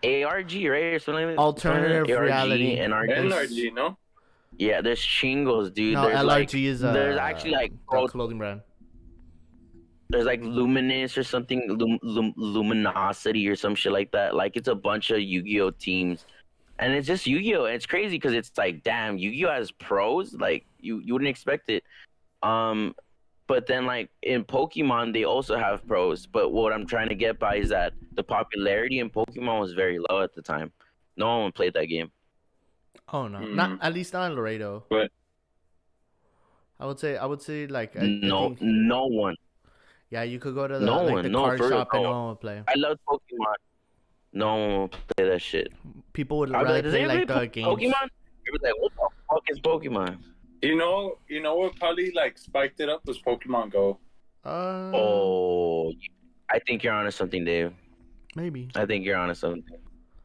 ARG, right? Or something like that. Alternative ARG, reality. NRG, no? Yeah, there's Chingos, dude. No, there's LRG is there's actually like a clothing brand. There's like Luminous or something, Luminosity or some shit like that. Like it's a bunch of Yu-Gi-Oh teams, and it's just Yu-Gi-Oh. And it's crazy because it's like, damn, Yu-Gi-Oh has pros. Like you wouldn't expect it. But then like in Pokemon, they also have pros. But what I'm trying to get by is that the popularity in Pokemon was very low at the time. No one played that game. Oh no, not at least not in Laredo. But I would say like no one. Yeah, you could go to the card shop and no one would play. I love Pokemon. No one will play that shit. People would rather play like the games. Pokemon? People like, what the fuck is Pokemon? You know what probably like spiked it up was Pokemon Go. I think you're onto something, Dave. Maybe. I think you're onto something.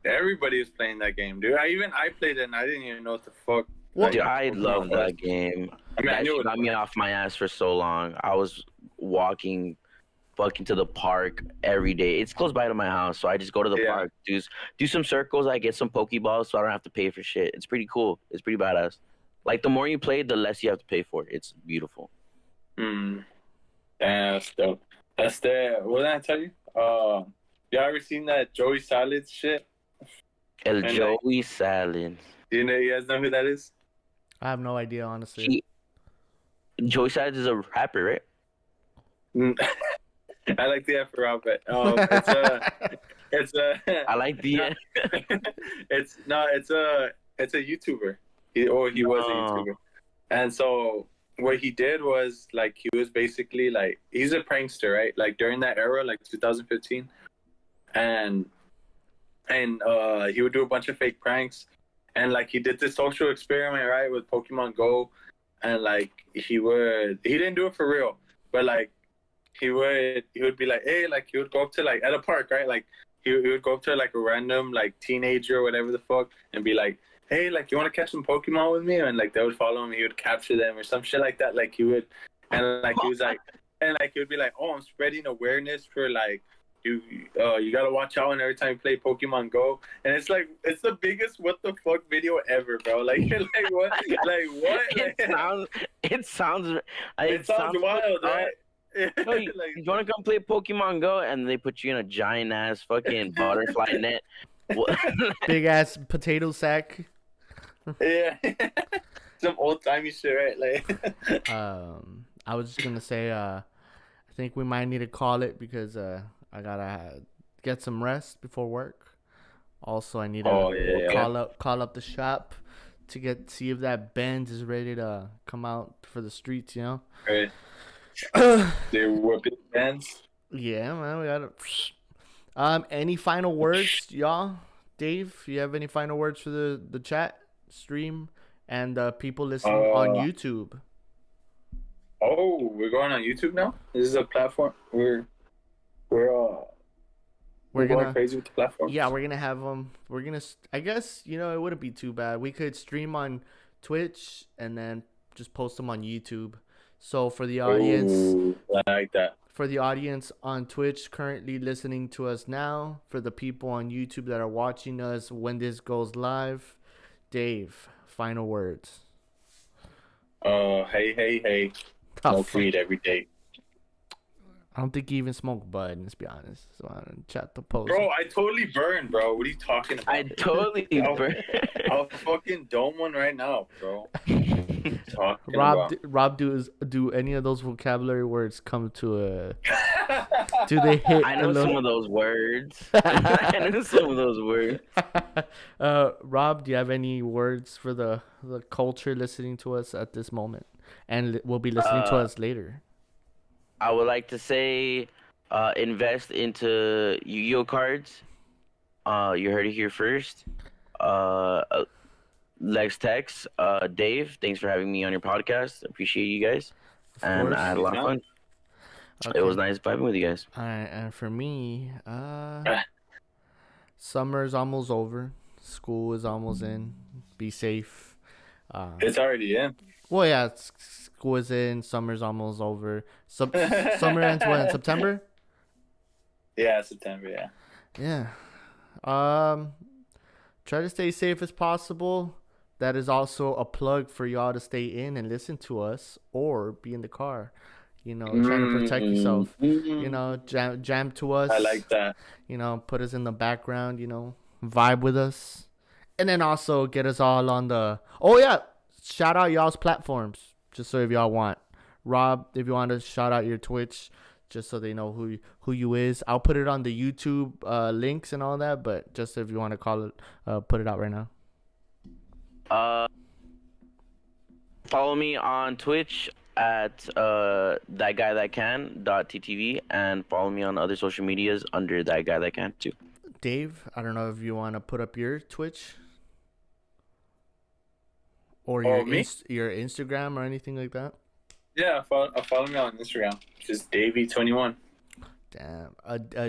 Everybody was playing that game, dude. I played it and I didn't even know what the fuck. Dude, I love that game. I mean, I knew it got me off my ass for so long. I was walking fucking to the park every day. It's close by to my house, so I just go to the park, do some circles. I get some Pokeballs, so I don't have to pay for shit. It's pretty cool. It's pretty badass. Like the more you play, the less you have to pay for it. It's beautiful. Damn, that's dope. That's the. What did I tell you? You ever seen that Joey Salads shit? Joey Salads. You guys know who that is? I have no idea, honestly. Joey Sides is a rapper, right? I like the F Rob, but it's a I like the. it's a YouTuber. He was a YouTuber, and so what he did was like he was basically like he's a prankster, right? Like during that era, like 2015, and he would do a bunch of fake pranks, and like he did this social experiment, right, with Pokemon Go, and like he didn't do it for real, but like he would be like, hey, like he would go up to like at a park, right, like he would go up to like a random like teenager or whatever the fuck and be like, hey, like you want to catch some Pokemon with me? And like they would follow him, he would capture them or some shit like that, like he would, and like he was like, and like he would be like, oh, I'm spreading awareness for like you gotta watch out every time you play Pokemon Go, and it's like it's the biggest what the fuck video ever, bro. Like like what It sounds wild, right? No, you want to come play Pokemon Go, and they put you in a giant ass fucking butterfly net, big ass potato sack. Yeah, some old timey shit, right? Like, I was just gonna say, I think we might need to call it because I gotta get some rest before work. Also, I need to call up the shop to see if that Benz is ready to come out for the streets. You know. Right. They're whipping Benz. Yeah, man, we gotta. Any final words, y'all? Dave, you have any final words for the chat stream and people listening on YouTube? Oh, we're going on YouTube now. This is a platform. We're going crazy with the platform. Yeah, we're gonna have them. We're gonna. I guess it wouldn't be too bad. We could stream on Twitch and then just post them on YouTube. So for the audience, I like that. For the audience on Twitch currently listening to us now, for the people on YouTube that are watching us when this goes live, Dave, final words. Hey. Smoke weed every day. I don't think you even smoke bud, let's be honest. So I don't chat the post. Bro, I totally burned, bro. What are you talking about? I totally burned. I'll fucking dome one right now, bro. Rob, do any of those vocabulary words come to a? Do they hit? I know some of those words. I know some of those words. Rob, do you have any words for the culture listening to us at this moment, and will be listening to us later? I would like to say, invest into Yu-Gi-Oh cards. You heard it here first. Lex Tex, Dave, thanks for having me on your podcast. Appreciate you guys, and I had a lot of fun. Okay. It was nice vibing with you guys. All right, and for me, summer's almost over. School is almost in. Be safe. It's already in. Well, yeah, school is in. Summer's almost over. Summer ends when? September? Yeah, September, yeah. Yeah. Try to stay safe as possible. That is also a plug for y'all to stay in and listen to us or be in the car. Trying to protect yourself. Jam to us. I like that. Put us in the background, vibe with us. And then also get us all on the... Oh, yeah. Shout out y'all's platforms, just so if y'all want. Rob, if you want to shout out your Twitch, just so they know who you is. I'll put it on the YouTube links and all that, but just if you want to call it, put it out right now. Follow me on Twitch at thatguythatcan.ttv and follow me on other social medias under thatguythatcan too. Dave, I don't know if you want to put up your Twitch or your Instagram or anything like that. Yeah, follow me on Instagram. Just Davey21. Damn,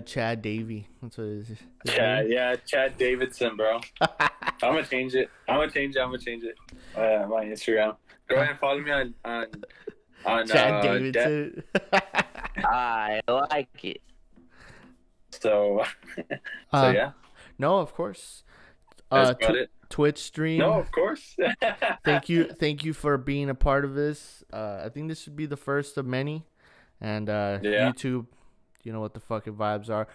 Chad Davey. That's what it is. Chad Davidson, bro. I'm gonna change it. My Instagram. Go ahead and follow me on Chad Davidson. I like it. So yeah. No, of course. That's about it. Twitch stream. No, of course. Thank you for being a part of this. I think this should be the first of many. And YouTube, you know what the fucking vibes are.